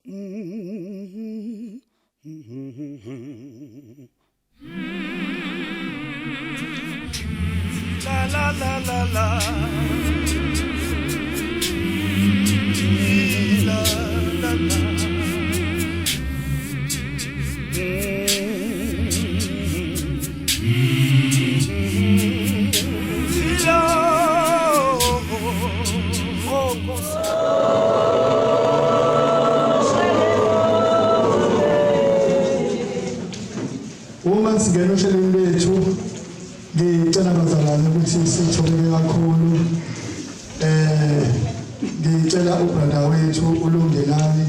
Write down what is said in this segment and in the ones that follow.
La la la la la. La la la. Uma singena ohlelweni lethu ngicela abazalwane ukuthi sithobeke kakhulu ngicela ubrother wethu uLungelani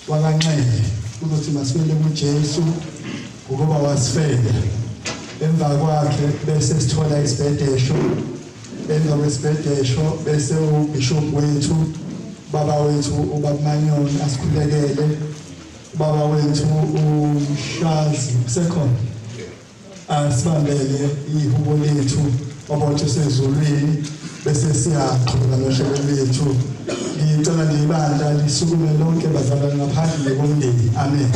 wakanxele ukuthi masifele kuJesu ukuba wasifela emva kwakhe bese sithola isibhedesho emva kwesibhedesho bese ubishop wethu baba wethu uBabumanyoni asikhulekele baba wethu uShazi second asibambele ihubo lethu obothe sezulwini bese siyaqhubeka nohlelo lethu ngicela libandla lisukume lonke bazalwane ngaphandle komndeni amen.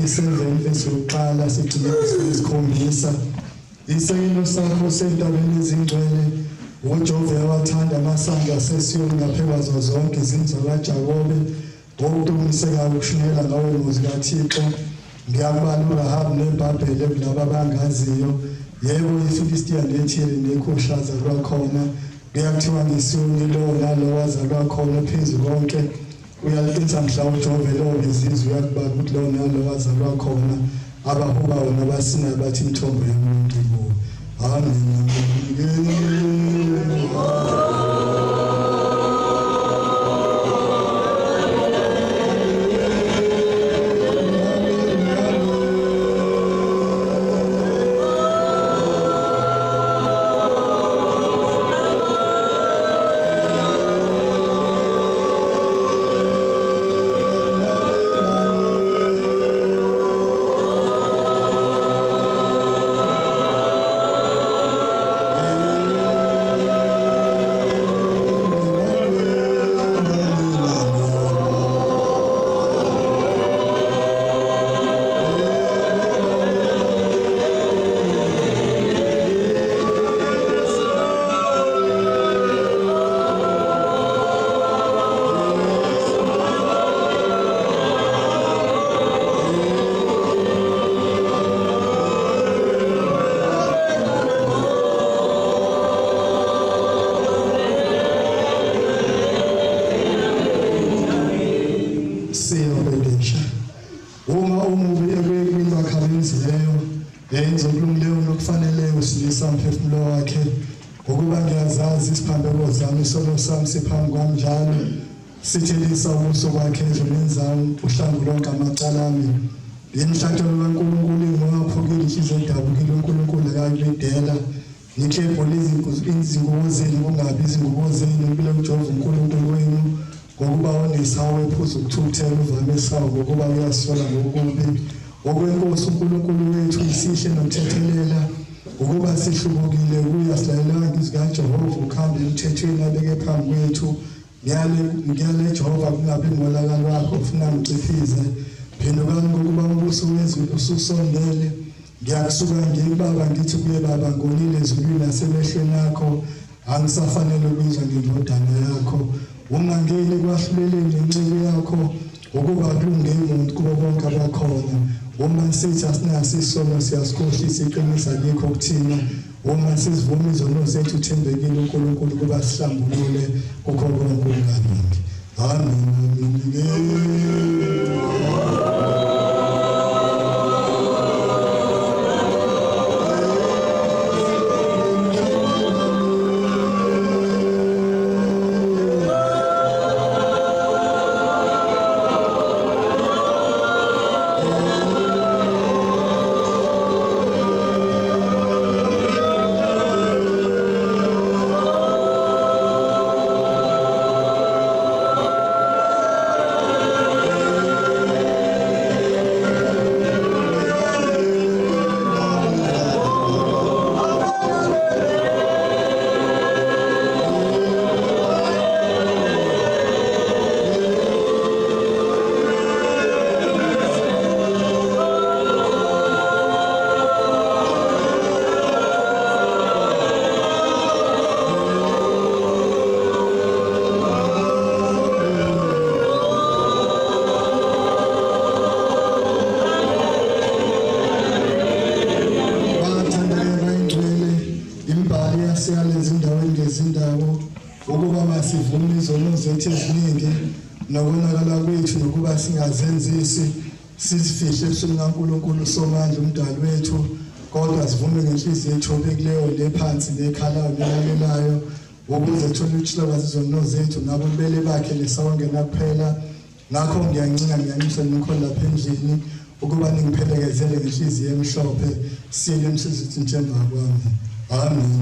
27 verse yokuqala sithi isikhombisa isekelo sakho sentabeni ezingcwele uJehova wathanda amasanga asesiyoni ngaphezulu zonke izindlu kaJakobe ngokuqiniseka ukushinela ngawe umuzi kaThixo ngiyabala uRahabu neBhabhele kulabo abangaziyo yebo iFilistiya neThire neKhoshaza kwakhona kuyakuthiwa ngisiyoni lo nalo wazalwa khona phezulu konke uyalithetha mhla uJehova lo izizwe uyakubala ukuthi lo nalo wazalwa khona abahuba wona basina bathi imithombo yamuntu bo amen. Uma umubi ekwindwa khabenzi leyo yenza ukulungileyo nokufaneleyo usilisa umphefumulo wakhe ngokuba ngiyazazi isiphambeko zami isono sami siphambi kwami njalo sithelisa ubuso kwakhe ezonweni zami uhlangu lonke amacala ami yemhlatshelo kaNkulunkulu ingaphokile inhliziyo edabukile uNkulunkulu akayibidela nikhepho izingubo zenu kungabi izingubo zenu impilo uJehova uNkulunkulu wenu ngokuba onesawo ephuza ukuthukuthela uvame sawo ngokuba uyasola ngokubi okwenkosi uNkulunkulu wethu isihle nomthethelela ukuba sihlubukile uyasilalela ngizikaJehova ukhambe emthethweni abeke phambi kwethu ngiyale Jehova kungabi ngolakala wakho ufuna ngiciphize phendukani ngokuba umbuso wezulu ususondele ngiyakusuka ngiyibaba ngithi kuye baba ngonile ezulwini nasemehlweni akho angisafanele ukuzwa ngendodana yakho ungangeni kwahluleleni inceke yakho ukuba kulunge umuntu kubo bonke abakhona uma sithi asinaso isono siyasikhohlisa iqiniso alikho kuthina uma sizivuma izono zethu uthembekile uNkulunkulu kuba sihlambulule kukho konke okungalungi amen. ukuba masivume izono zethu eziningi nokonakala kwethu nokuba singazenzisi sizifihle ebusweni kaNkulunkulu somandla umdali wethu kodwa sivume ngenhliziyo ethobekileyo lephansi nekhalayo nelalelayo ukuze thole ukuhlaba izono zethu nabo bele bakhe lesawongena kuphela ngakho ngiyanxusa nikho lapha endlini ukuba ningiphelekezele ngenhliziyo emhlophe siyele emsizweni njengoba kwami amen.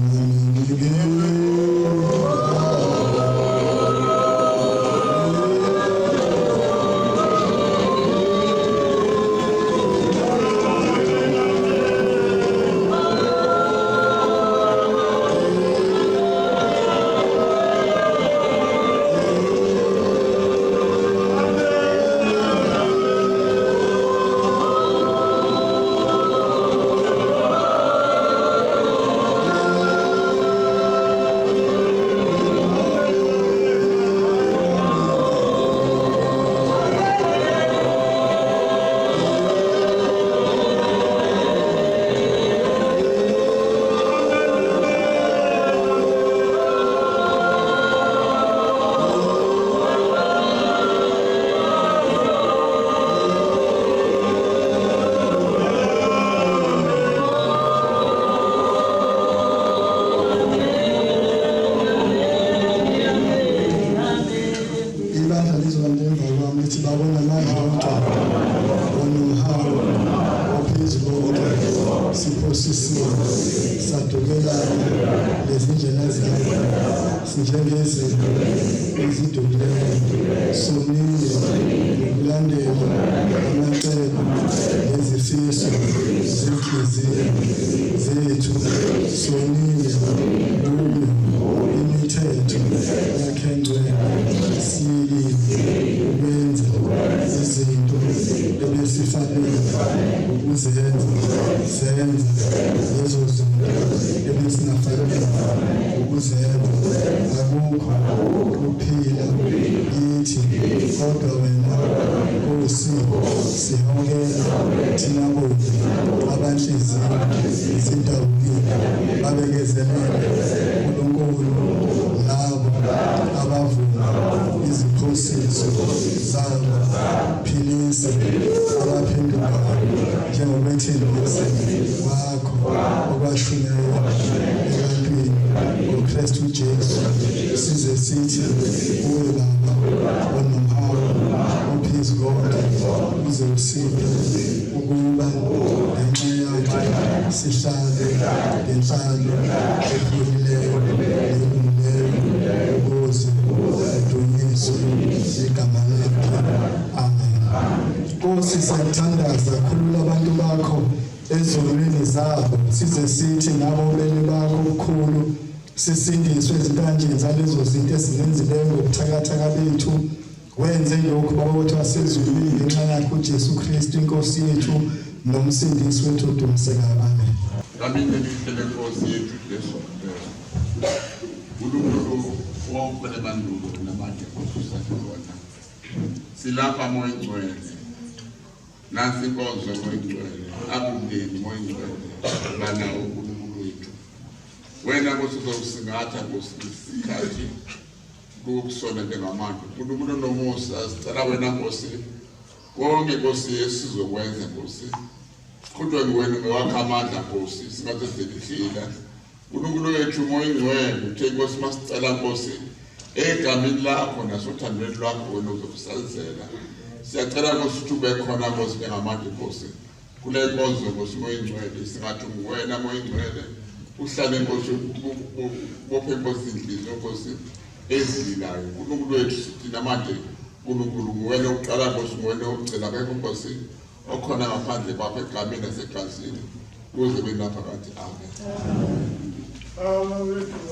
Nkosi sadukela lezi ndlela zakho sinjengezinto ezidumileyo sonile ngokulandela amacebo nezifiso zenhliziyo zethu sonile kuyo imithetho yakhe ngcwele siyekile ukwenza izinto ebesifanele ukuzenza lezo zinto ebesingafanele ukuzenza akukho kuphila kithi kodwa wena Nkosi sihongela thina bonke abanhliziyo zidabukile babekezelele uNkulunkulu labo abavuma iziphosiso zabo philisa abaphendukayo njengokwethembisa kwakho okwashunyayelwa ebantwini ngoKristu Jesu size sithi kuwe Baba onomhawu ophezu konke uze usiphe ukuba ngenxa yakhe sihlale ngenhlalo epholileyo elungileyo ukuze kudunyiswe igama lakhe. Amen. Nkosi siyathandaza khulula abantu bakho ezolweni zabo size sithi nabo ubele bakho obukhulu sisindiswe ezintanjeni zalezo zinto esinenzileyo ngobuthakathaka bethu wenze lokhu Baba wethu wasezulwini ngenxa yakho uJesu Kristu inkosi yethu nomsindisi wethu udumiseka. Amen. Kamine lihle Nkosi yethu Jesu uNkulunkulu wonke lemandulo namanje kususakona silapha moya ngcwele nansi inkonzo moya ngcwele abundeni moya ngcwele bana uNkulunkulu wethu wena kusuzosingatha kusikhathi kukusona njengamanje uNkulunkulu nomusa sicela wena Nkosi konke Nkosi esizokwenza Nkosi kodwa wena ngewakha amandla Nkosi singaze selihlila uNkulunkulu wethu moya ngcwele uthe Nkosi masicela Nkosi egameni lakho nasothandweni lwakho wena uzokusazela siyacela Nkosi ukuthi ube khona Nkosi njengamanje Nkosi kule nkonzo Nkosi moya ngcwele singathi wena moya ngcwele uhlale Nkosi bophe Nkosi inhliziyo Nkosi ezililayo uNkulunkulu wethu sithi namanje uNkulunkulu wena uqala Nkosi wena ugcina akekho Nkosi okhona ngaphandle kwakho egameni nasegazini kuze benaphakathi. Amen. Amen.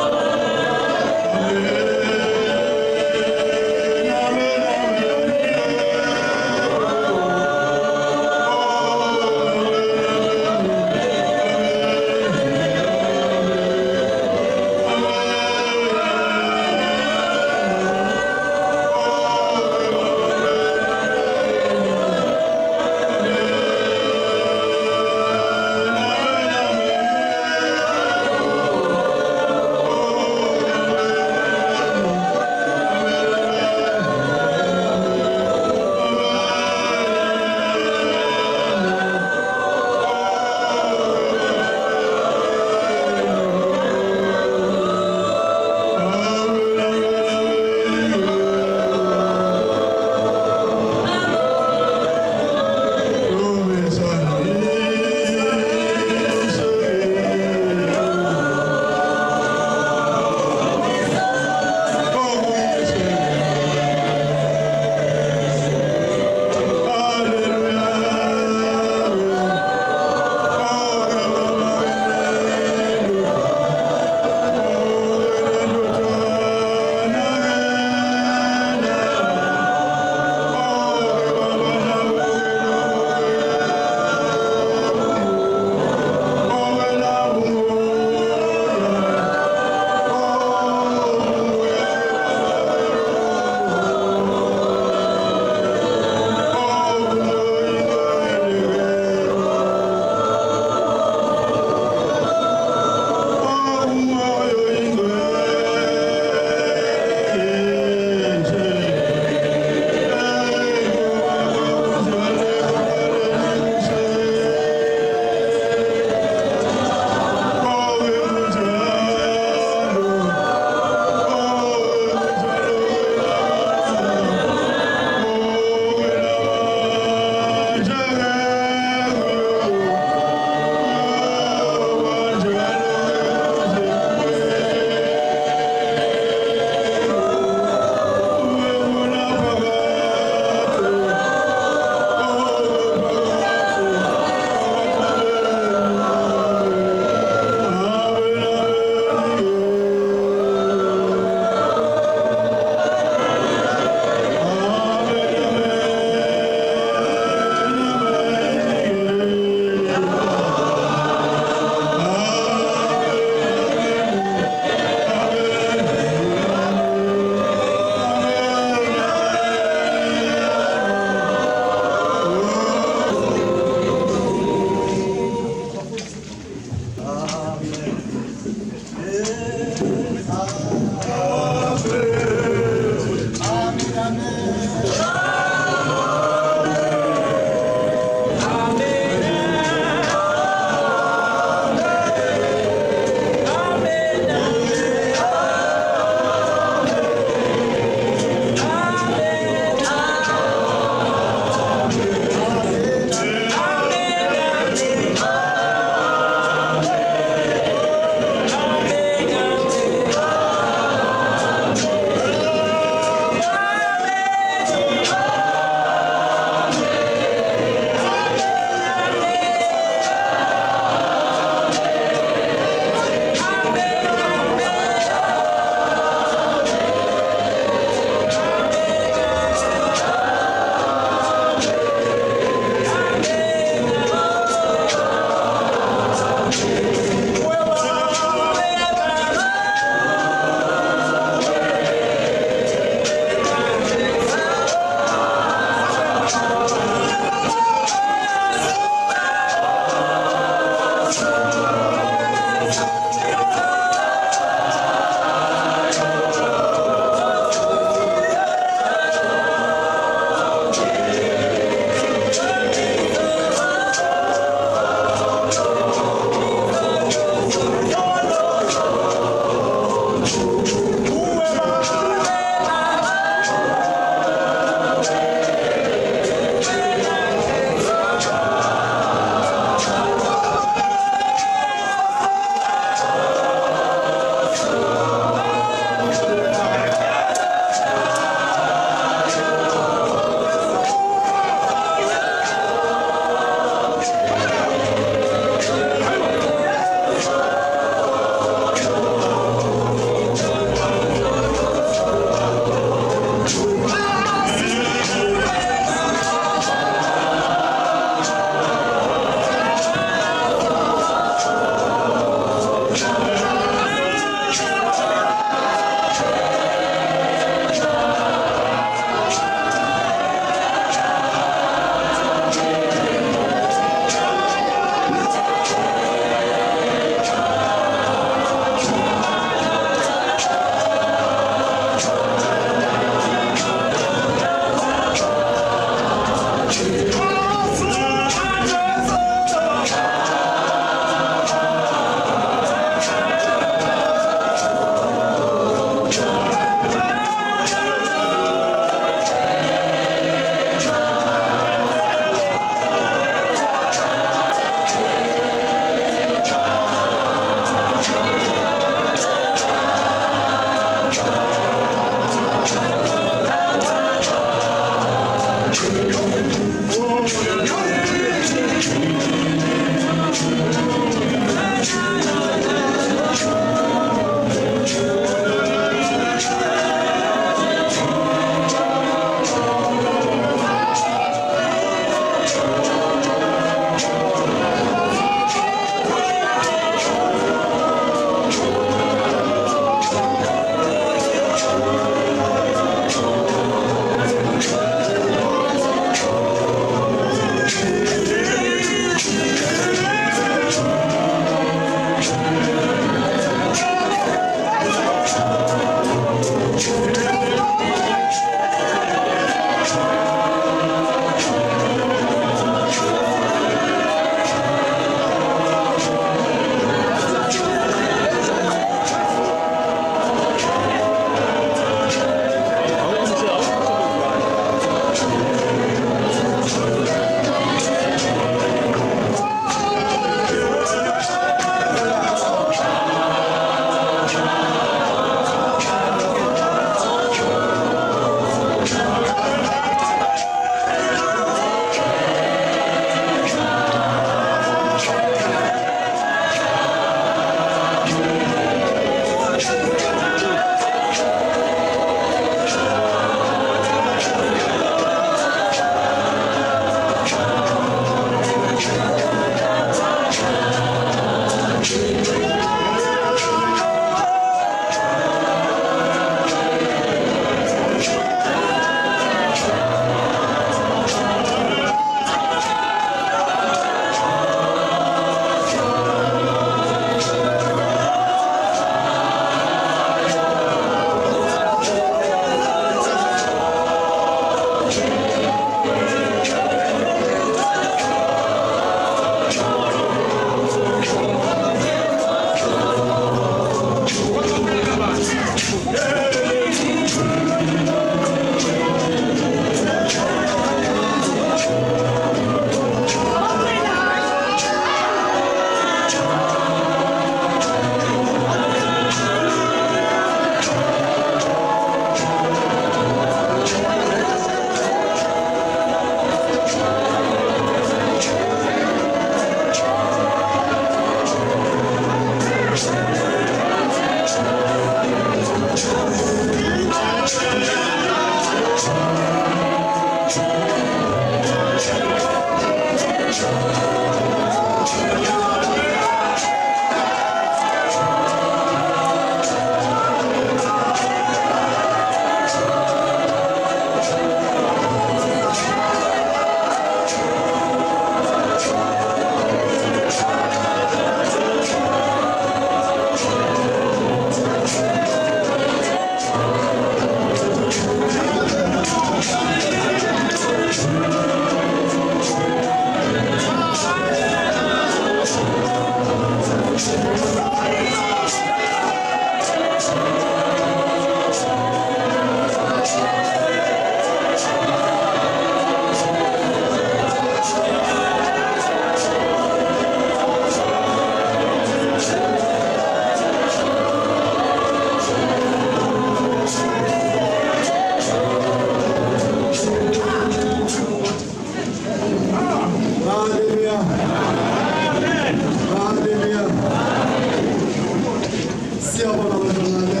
Siyabonga bantwana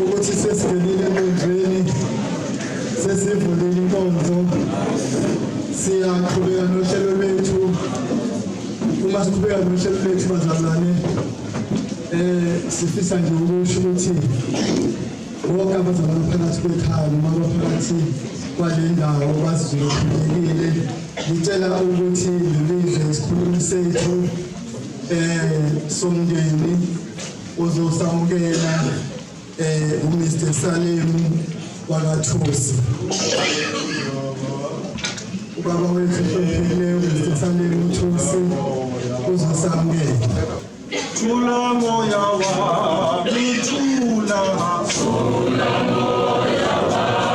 ukuthi sesingenile enkundleni sesivulile inkonzo siyaqhubeka nohlelo lwethu uma siqhubeka nohlelo lwethu bazalwane sifisa nje ukusho ukuthi wonke abazalwane phakathi kwekhaya noma abaphakathi kwale ndawo bazizokhulekile ngicela ukuthi lelize isikhulumi sethu somndeni uzosamukela uMr Salemu wakathusi ubaba wethu uhloniphekile uMr Salemu Thusi uzosamukela. Thula moya wami, thula moya wami.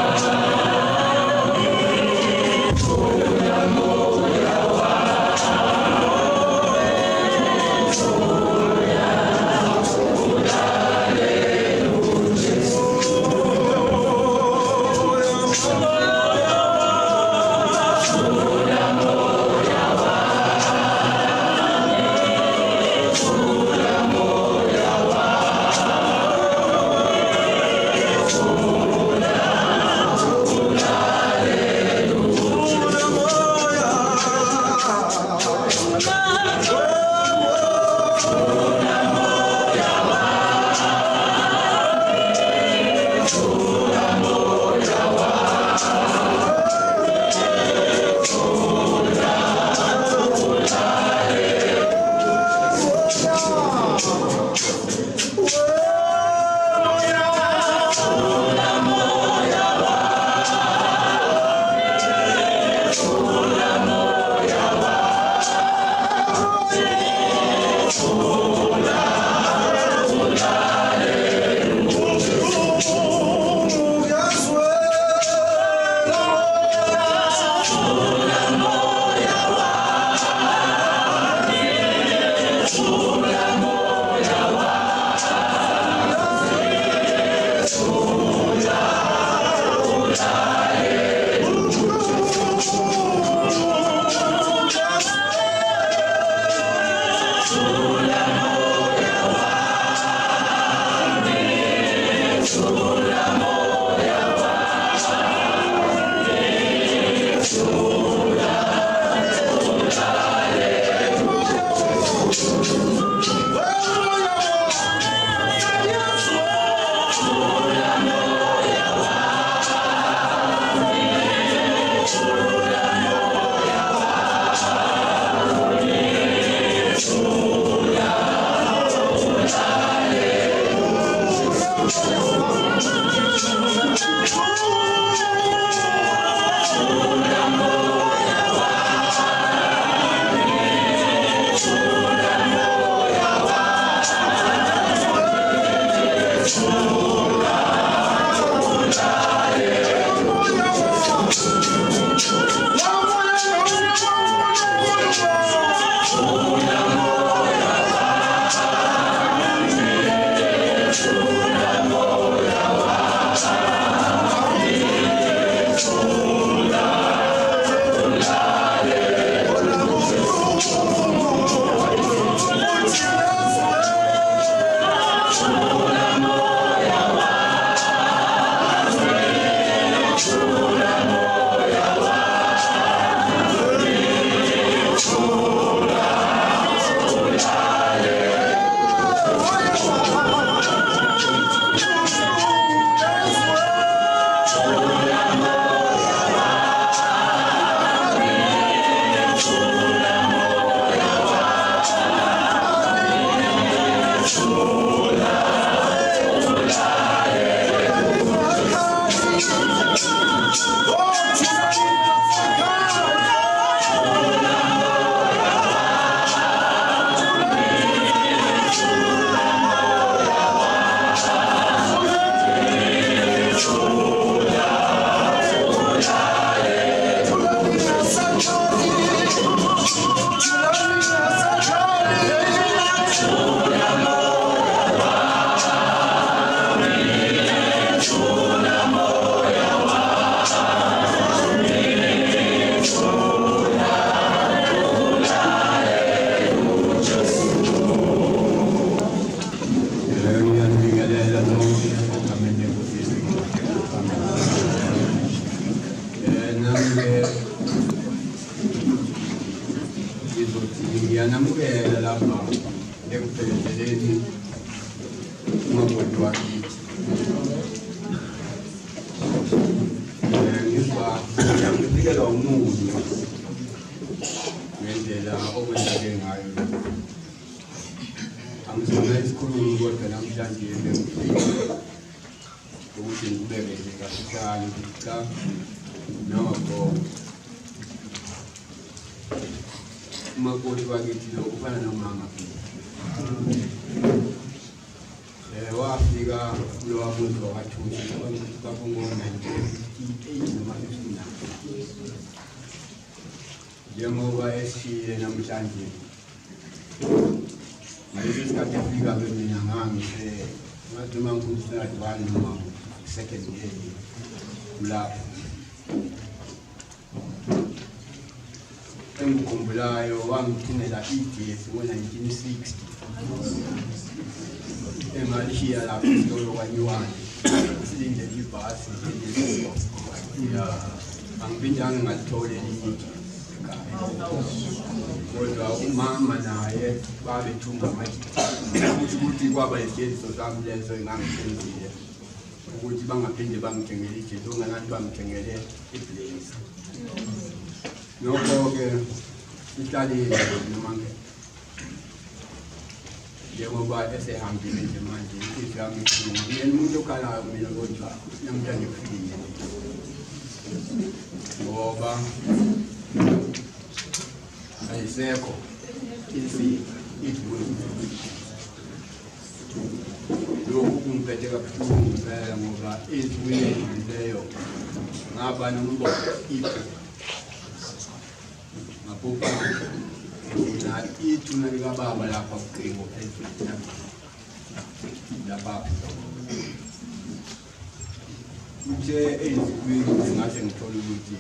bantu bakithi. Ngifikelwa umuntu ngendlela okwenzeke ngayo. Angizona isikhulumi kodwa namhlanje ukuthi ngibeke nje kahlanu cha nokho umakoti wakithi lo ufana nomama wafika lowa muntu wakathuthi kakungona nje noma 59 njengoba eshiye namhlanje ngalesi sikhathi efika mina ngangise ngathi uma ngikhuluma ngibani noma second day lapho engikhumbulayo wangithumela igesi ngo-1960 engalishiya lapho isitolo kwanyuwane silindele ibhasi angiphindanga ngalithole elinye igesi kodwa umama naye babethunga ukuthi kwaba isigesiso sami leso engangithenzile ukuthi bangaphinde bangithengele igesi onganathi bangithengele iblaze. Nokho-ke ihlalile noma njengoba esehambile nje manje inhliziyo yami ibuhlungu. Mina umuntu okhalayo mina kodwa namhlanje ufikile ngoba ayisekho insika idlule. Lokhu kungiphethe kabuhlungu impela ngoba ensukwini edlulileyo ngaba nombono ipho ngaphopa na ithuna likababa lapha kuqingo phezulu lapha uthe ensukwini ngase ngithole ukuthi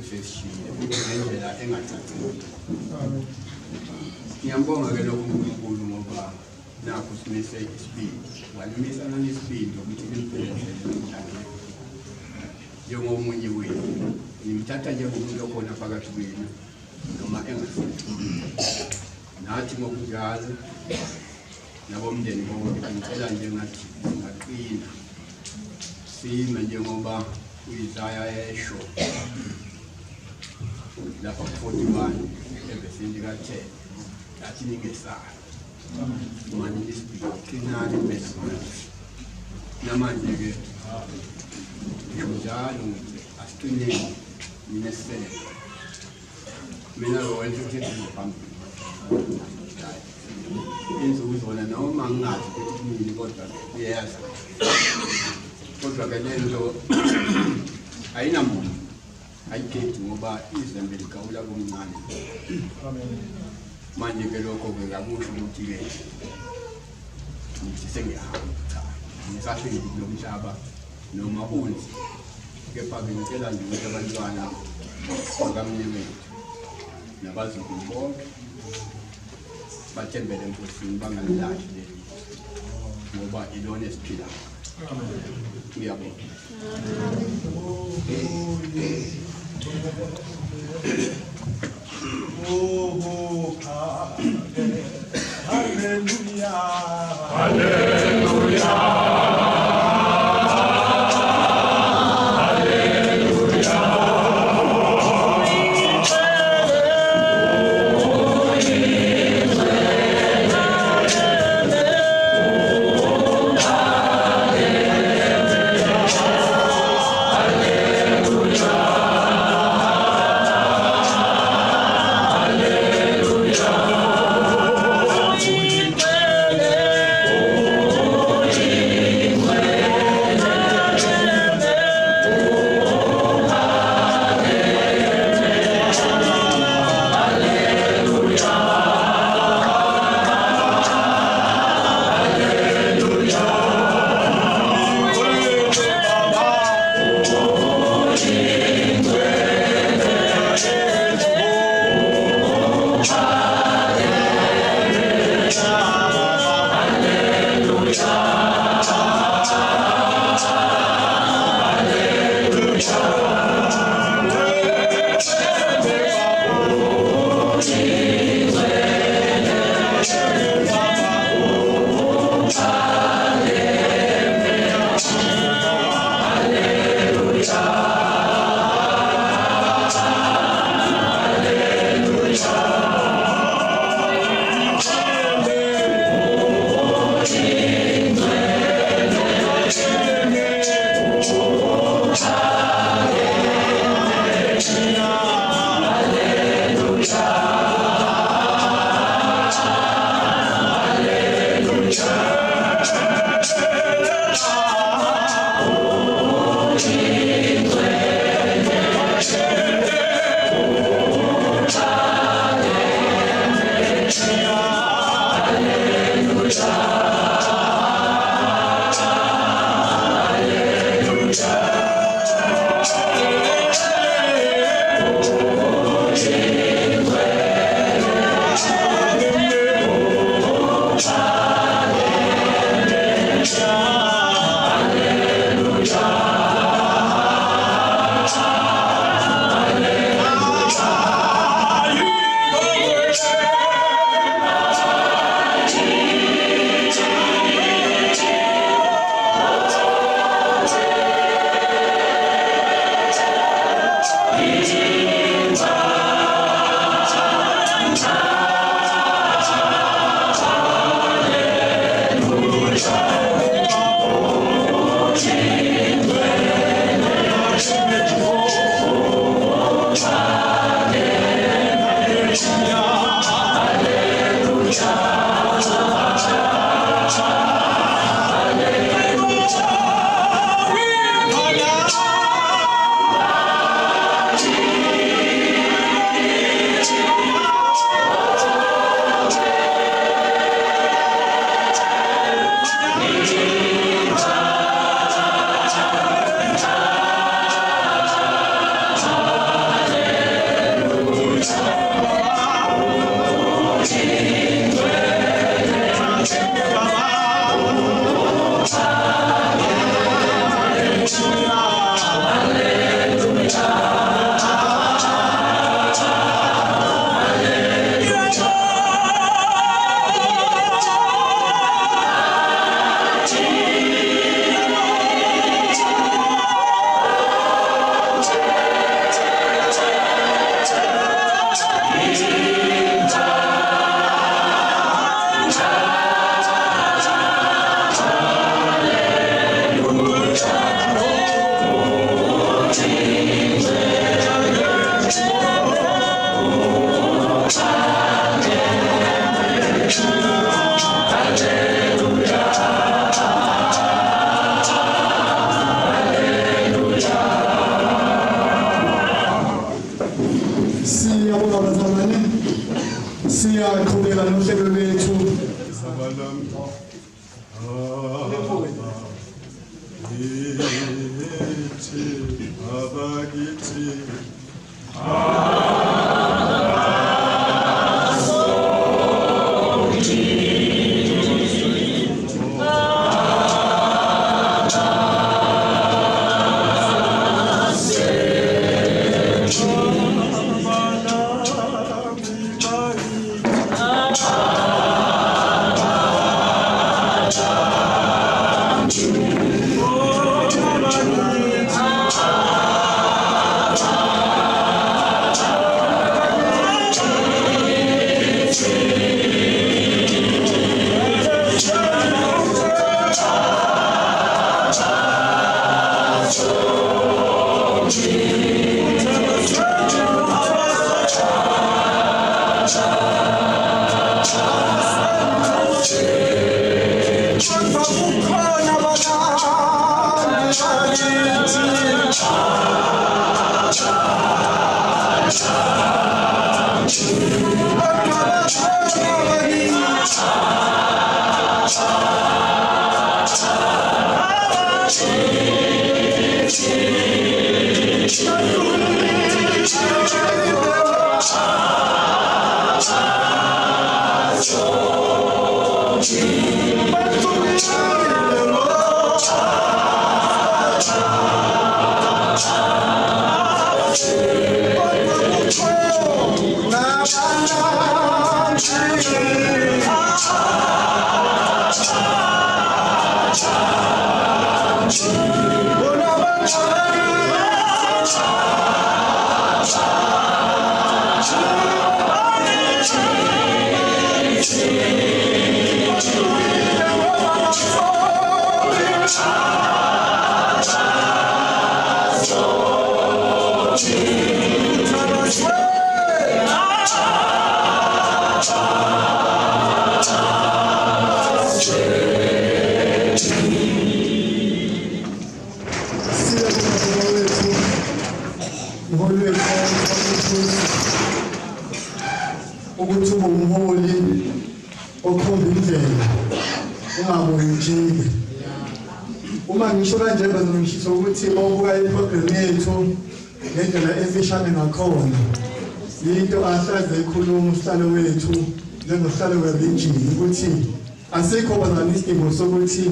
usesishiyile futhi ngendlela engacacile. Ngiyambonga-ke lokhu uNkulunkulu ngoba nakho simise isibindi walimisa nanesibindi ukuthi limphelezele namhlanje njengomunye wenu nimthatha njengomuntu okhona phakathi kwenu noma engasekho. Nathi ngokunjalo nabomndeni bonke ngicela nje ngathi singaqina sime njengoba uIsaya esho lapha ku-41 evesini lika-10 athi ningesabi manje nisibinqinani besimanje namanje-ke njalo asiqineni ninesele mina lowenza ukuthi phambili insuku zona noma ngingazi ukuthi kumini kodwa iyayazi kodwa-ke lento ayinamuntu ayikhethi ngoba izembe ligawula komncane. Manje-ke lokho-ke kakusho ukuthi-ke ngithi sengiyahamba cha ngisafile kulo mhlaba noma unzi kepha-ke ngicela nje ukuthi abantwana bakamnewethu nabazukulu bonke bathembele enkosini bangalilahli leli ngoba ilona esiphilayo. Ngiyabonga. Hallelujah. Hallelujah. Siyaqhubeka nohlelo lwethu ukuthi ube umholi okhomba indlela ungabonjiki. Uma ngisho kanje ngisho ukuthi mawubuka iprogram yethu ngendlela efishane ngakhona into ahlaze ikhuluma uhlalo wethu njengohlalo webinjini ukuthi asikho bazana isidingo sokuthi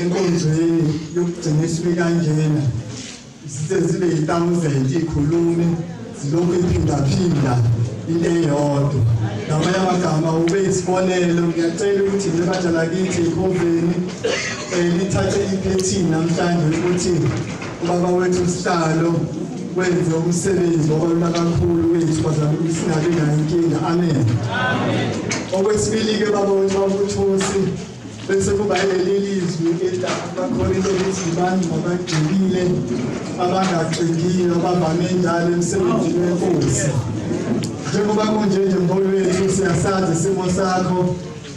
enkonzweni yokugcina isibe kanjena zibe 1000 ikhulumi zilokhu iphindaphinda into eyodwa. Ngamanye amagama ube isibonelo, ngiyacela ukuthi lebandla lakithi ikhonveni lithathe iphethini namhlanje ukuthi ubaba wethu usihlalo wenze umsebenzi obalula kakhulu wethu bazama ukuthi singabi nayo inkinga. Amen. Okwesibili ke baba wethu uThosi bese kuba lelizwi eLabaKorinte lithi bantu abagxilile abangaxingiyo abavame njalo emsebenzini wenkosi. Njengoba kunje mholi wethu siyasazi isimo sakho,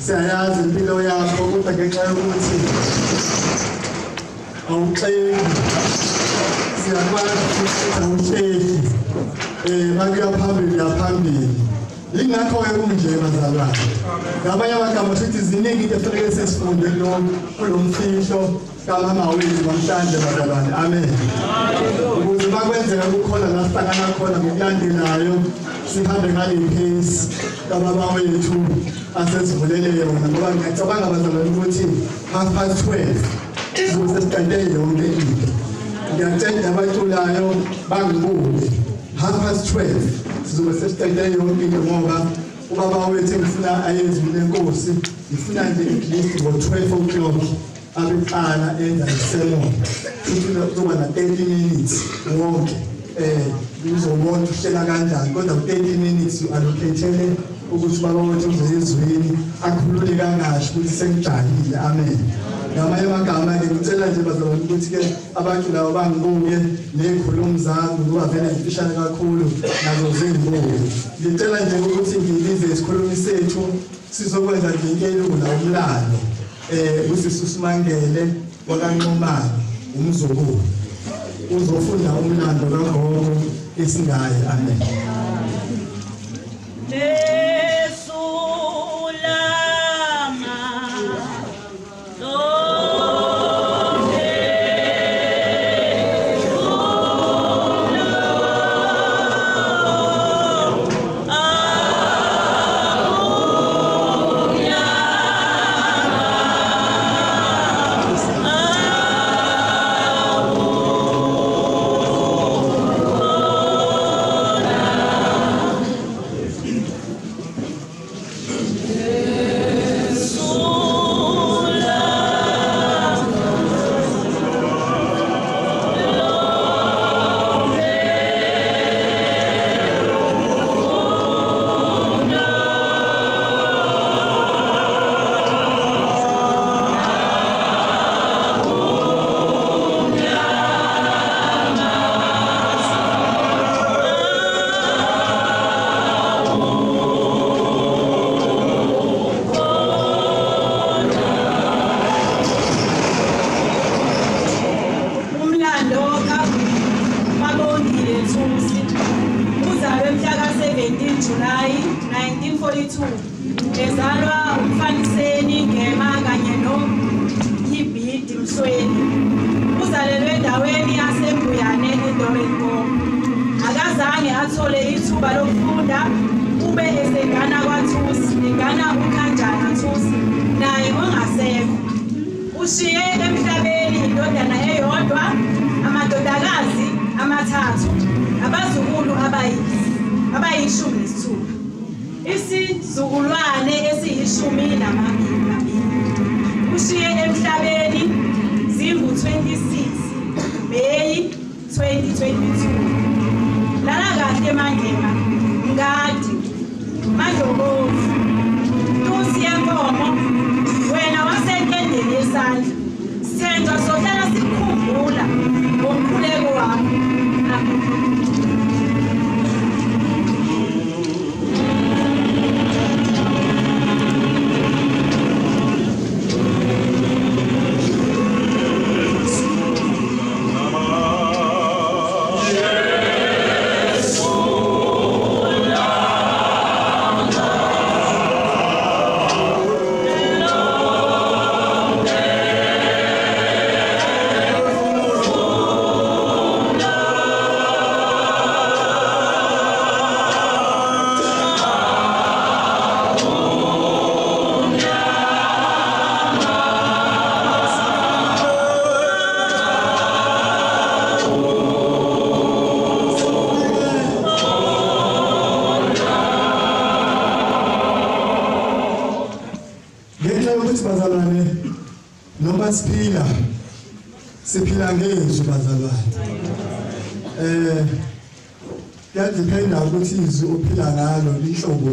siyayazi impilo yakho, kodwa ngenxa yokuthi awuxeki siyakwazi ukuthi awuhleki bakuya phambili yaphambili. Ingakho-ke kunje bazalwane. Ngamanye amagama sithi ziningi into efanele sesifunde kulo mfihlo kamama wethu namhlanje bazalwane. Amen. Ukuze bakwenzeka kukhona la sihlangana khona ngokulandelayo sihambe ngale pace kababa wethu asesivulele yona, ngoba ngiyacabanga bazalwane ukuthi 12:30 sizobe sesiqede yonke into. Ngiyacela abaculayo bangibuke 12:30 sizobe sesiqede yonke into, ngoba ubaba wethu ngifuna ayenze lenkosi, ngifuna nje at least ngo-12 o'clock abeqala enza isermon. Kuzoba na 30 minutes wonke uzobona uhlela kanjani, kodwa 30 minutes allocate ukuthi ubaba wethu uzezweni akhulule kangasho ukuthi sengijahile. Amen. Ngamanye amagama-ke ngicela nje bazalwane ukuthi-ke abantu labo bangibuke ney'khulumo zami ngoba vele zifishane kakhulu nazo zingibuke. Ngicela nje ukuthi ngilize isikhulumi sethu sizokwenza nje into elula, umlando uSisusumangele wakaNqumane umzukulu uzofunda umlando kagogo esingaye. Amen. July 1942 ezalwa uMfaniseni Ngema kanye noYibhidi Msweni. Uzalelwe endaweni yaseMbuyane eDorobheni. Akazange athole ithuba lokufunda ube esengana kwaThusi, engana uKhanjana Thusi naye ongasekho. Ushiye emhlabeni indodana eyodwa, amadodakazi amathathu, abazukulu abayishumi nesithupha. Isizukulwane esiyishumi nambili. Ushiye emhlabeni zingu-26 May 2022. Lala kahle Mangema, Ngadi, Madlobovu, Ntusi yenkomo, wena wasentendeni yesandla. Sithenjwa sohlala sikukhumbula ngomkhuleko wakho. Noma siphila ngezwi bazalwane. Kuyadependa ukuthi izwi ophila ngalo lihlobo,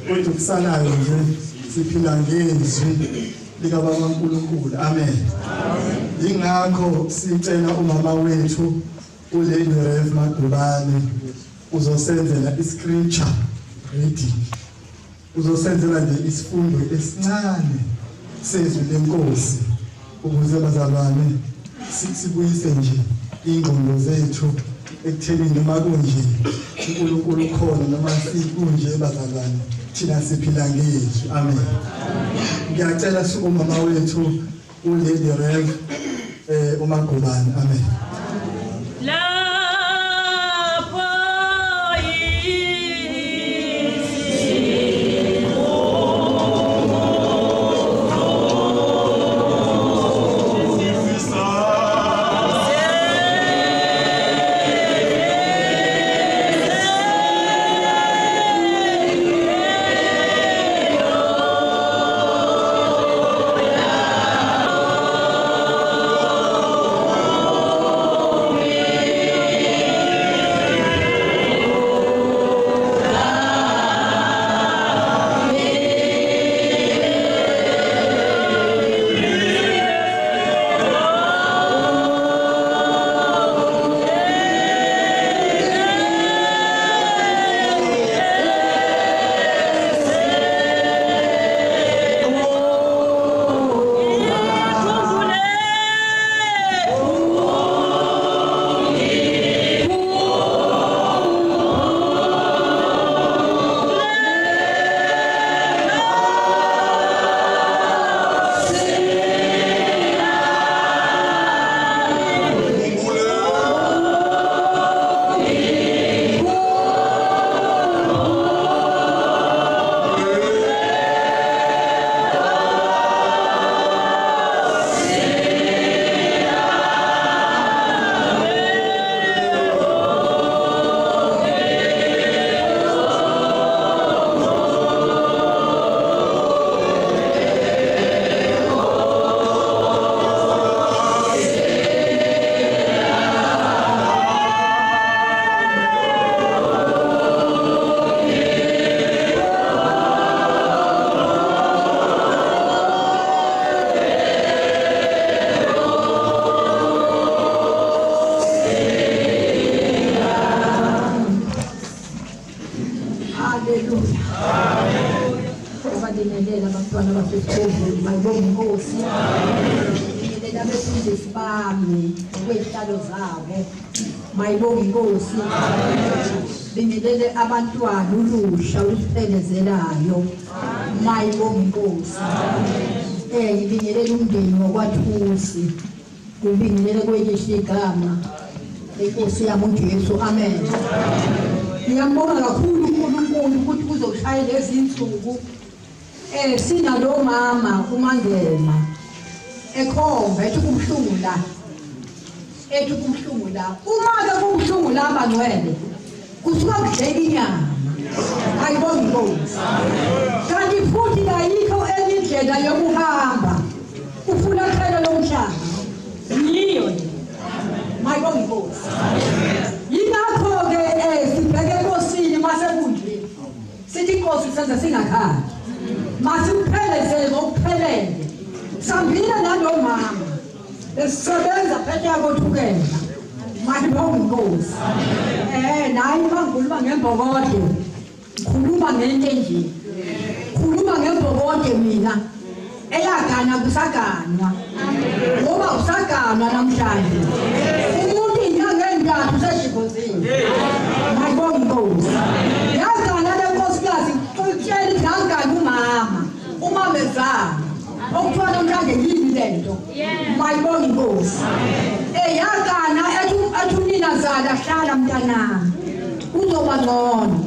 kodwa kusalayo nje siphila ngezwi likababa uNkulunkulu. Amen. Ingakho sicela umama wethu uLady Rev Madubane uzosenzela iscripture reading. Uzosenzela nje isifundo esincane sezwi lenkosi ukuze bazalwane sibuyise nje ingqondo zethu ekutheni noma kunje uNkulunkulu khona noma sikunje bazalwane thina siphila ngezwi. Amen. Ngiyacela umama wethu uLady Rev uMagubane. Amen. Bingelele abantwana ulusha olufelezelayo mayibonga inkosi. Bingelele umndeni wakwaThusi, kubingelele kwelihle igama lenkosi yami uJesu. Amen. Ngiyambonga kakhulu uNkulunkulu ukuthi uzoshaya lezi insuku sinalo mama uMangema ekhomba ethi kumhlungu la uma ke kumhlungu la bangcwele kusuka kudleka inyama. Ayibonga inkosi. Kanti futhi ayikho enye indlela yokuhamba ufuna phela lomhlaba yiyo nje. Mayibonga inkosi. Yingakho ke sibheke enkosini mase kunje sithi inkosi senza singakhali masipheleze ngokuphelele sambile nalo mama esisebenza phela kothukela. Mayibonga inkosi. Nayi mangikhuluma ngembokode ngikhuluma ngento nje, khuluma ngembokode mina eyagana kusaganwa ngoba usaganwa namhlanje umuntu inyanga endathu seshibozini. Mayibonga inkosi. Yagana le nkosikazi utshela ingangani umama ezana okuthiwa namhlanje yini lento. Mayibonga inkosi. Yagana ethi unina zala hlala mntanami uzoba ngcono.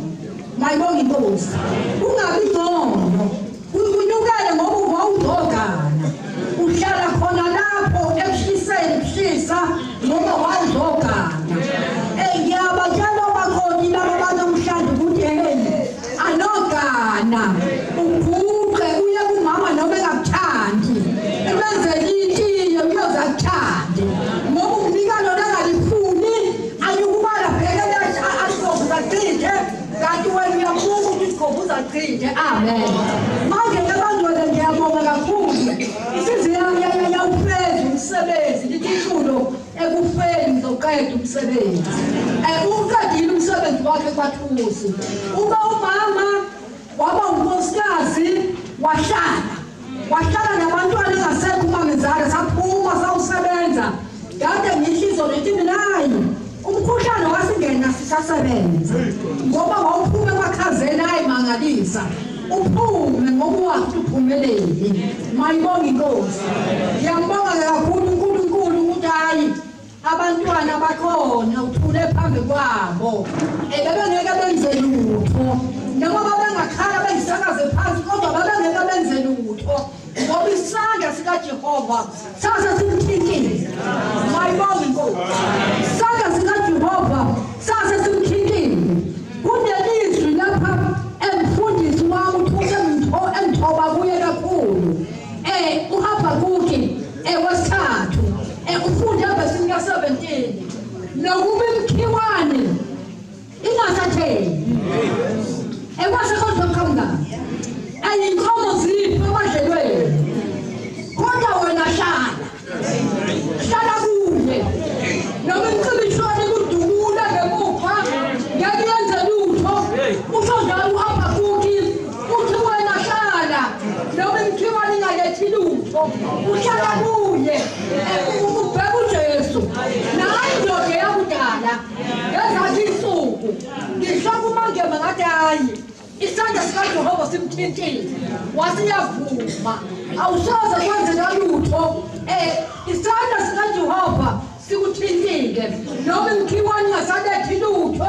Mayibonga inkosi. Ungabi ngcono unyukele ngoba wawuzogana uhlala khona lapho ekushiseni kushisa ngoba wawuzogana. Ngiyabatshela abakhona laba banomhlanje ukuthi anogana uguqe uye kumama noma engakuthandi ebenzele itiye uyoza kuthande ngoba umnika lona angalifuni ayukubala bhekele ashikovuza qinde kanti wena uyabuka ukuthi isigobhuza qinde. umsebenzi lithishulo ekufeni zoqeda umsebenzi uqedile umsebenzi wakhe kwaThusi uma umama waba unkosikazi wahlala nabantwana engasekho uma ngizala saphuma sawusebenza kade ngihlizo lethi nayi umkhuhlane wasingena sisasebenza ngoba wawuphume emakhazeni ayimangalisa uphume ngoba wathi uphumelele mayibonga inkosi ngiyambonga kakhulu uNkulunkulu ukuthi hayi abantwana bakhona uthule phambi kwabo bebengeke benze lutho njengoba bengakhala beyisakaze phansi kodwa babengeke benze lutho ngoba isandla sikaJehova sase simkhintile mayibonga inkosi isandla sikaJehova sase simkhintile kunelizwi lapha emfundisi wami uthi engithoba kuye kakhulu uHabakuki wesithathu ufunde ebhasini ka-17 nokuba imkhiwane ingasatheli kwasekozomkhamngane ayinkomo ziphi emadlelweni kodwa wena hlala kuye noma imcibishwane kudukula ngemuva ngeke yenze lutho usho njalo uHabakuki uthi wena hlala noma imkhiwane ingalethi lutho uhlala kuye ubheka uJesu naye indoda yakudala ngezathi insuku ngihloka umangema ngathi hayi isandla sikaJehova simthintile wasiyavuma awusoze kwenzeka lutho isandla sikaJehova sikuthintile noma imkhiwane ingasalethi lutho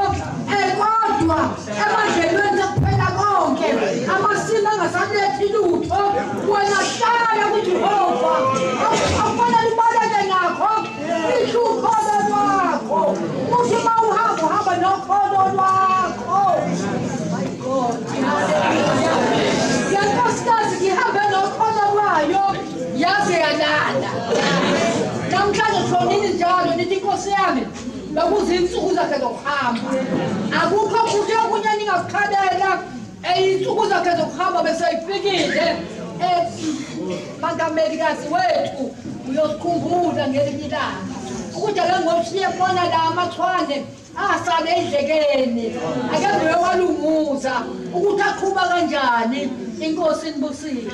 kodwa emadlelweni sekuphela konke amasimo angasalethi lutho wena hlala kuJehova akufanele ubaleke nakho lisho ukholo lwakho uthi uma uhamba nokholo lwakho my God yankosikazi ngihambe nokholo lwayo yaze yalala namhlanje sonini njalo nithi inkosi yami lokuze insuku zakhe zokuhamba akukho futhi okunye ningakukhalela insuku zakhe zokuhamba bese ifikile bangamelikazi wethu uyosikhumbula ngelinye ilanga ukuthi ake ngoshiye khona la amathwane asale edlekeni ake ngiyowalunguza ukuthi aqhuba kanjani inkosi inibusile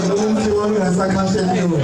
nomuntu wami ngasakhahlelwe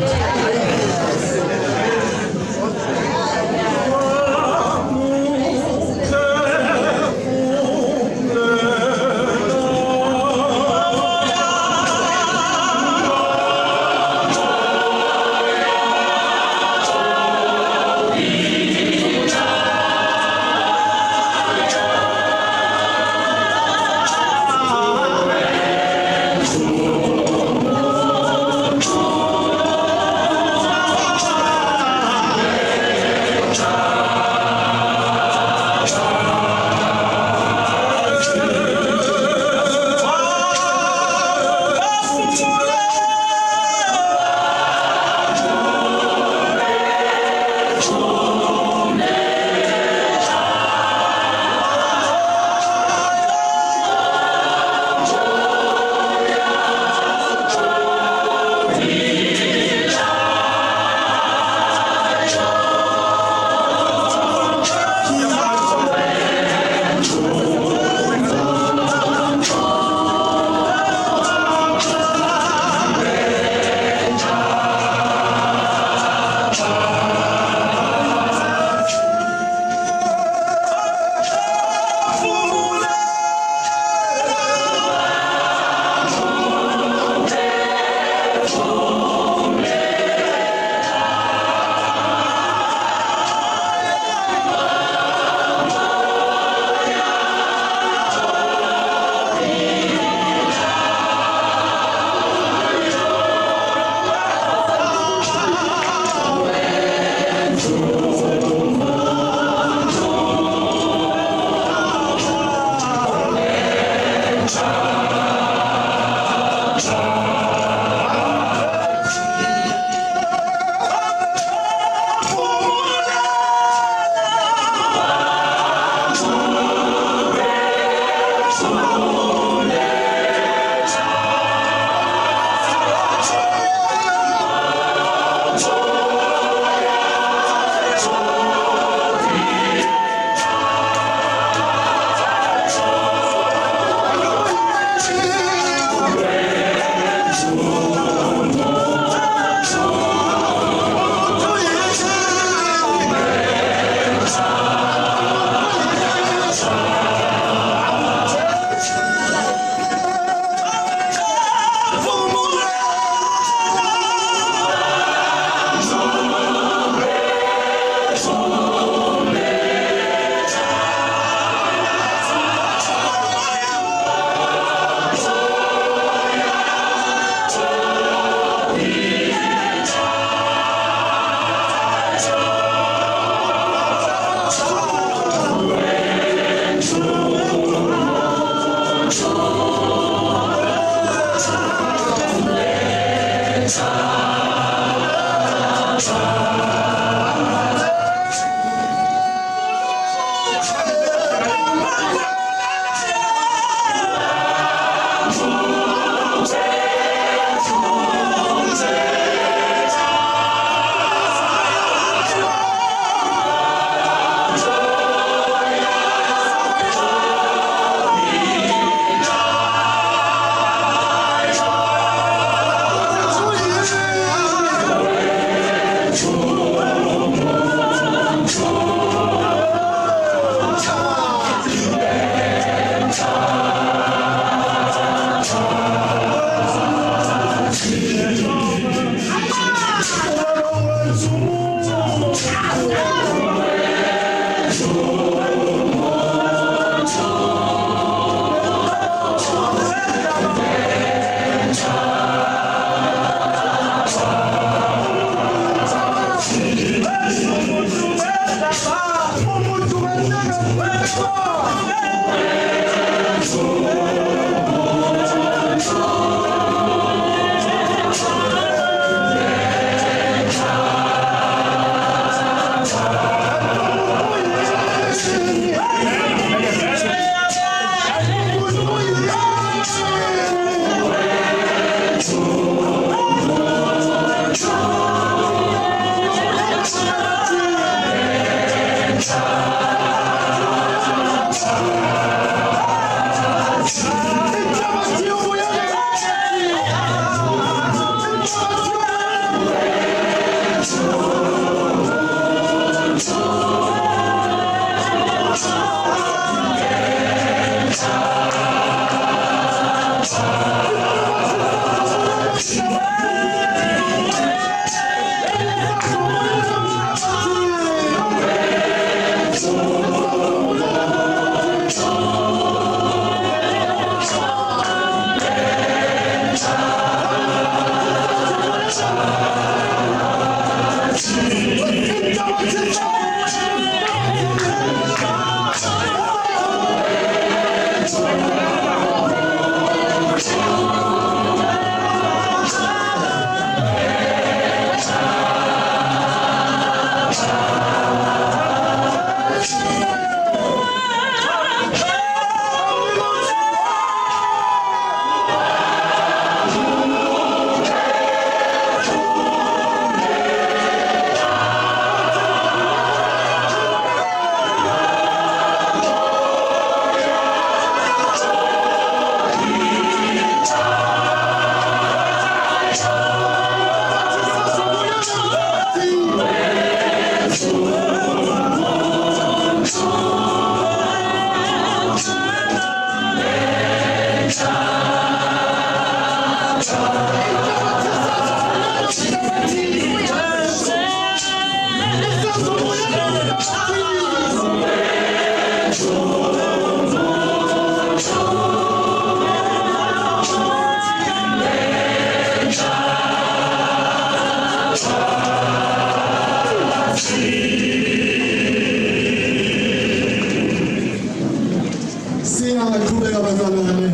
Singaqhubeka bazalwane,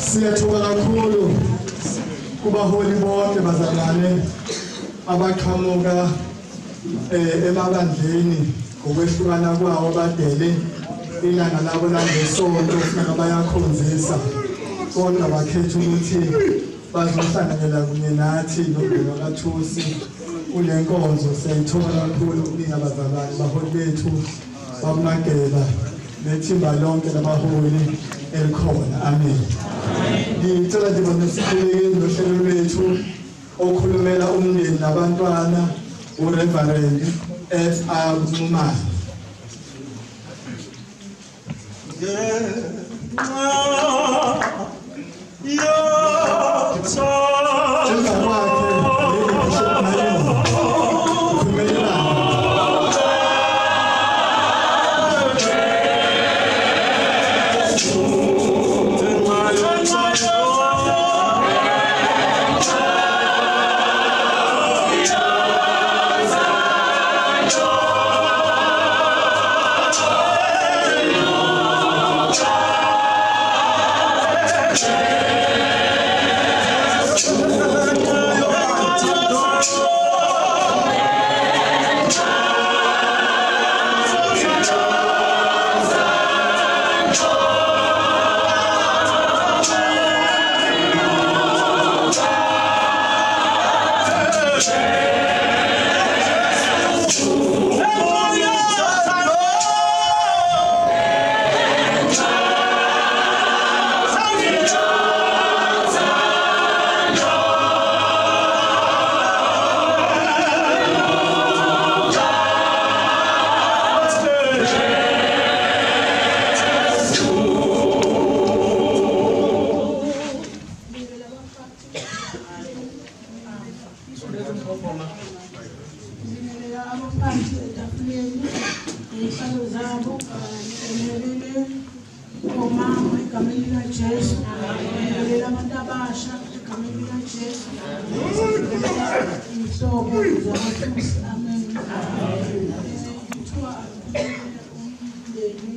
siyathoba kakhulu kubaholi bonke bazalwane abaqhamuka emabandleni ngokwehlukana kwawo badele ilanga labo langesonto singaba bayakhonzisa kodwa bakhetha ukuthi bazohlanganyela kunye nathi nobheka kaThusi kule nkonzo. Siyayithoba kakhulu kuningi abazalwane baholi bethu babunagela nethimba lonke labaholi elikhona. Amen. Ngicela nje banesibuyekeni nohlelo lwethu okhulumela umndeni nabantwana uReverend F.R. Mumali. Zimelela abaphansi etafuleni iy'hlalo zabo emelele omama egameni likaJesu, emelela abantu abasha egameni likaJesu, iy'hlobo zamakhosi, amen. Kuthiwa umndeni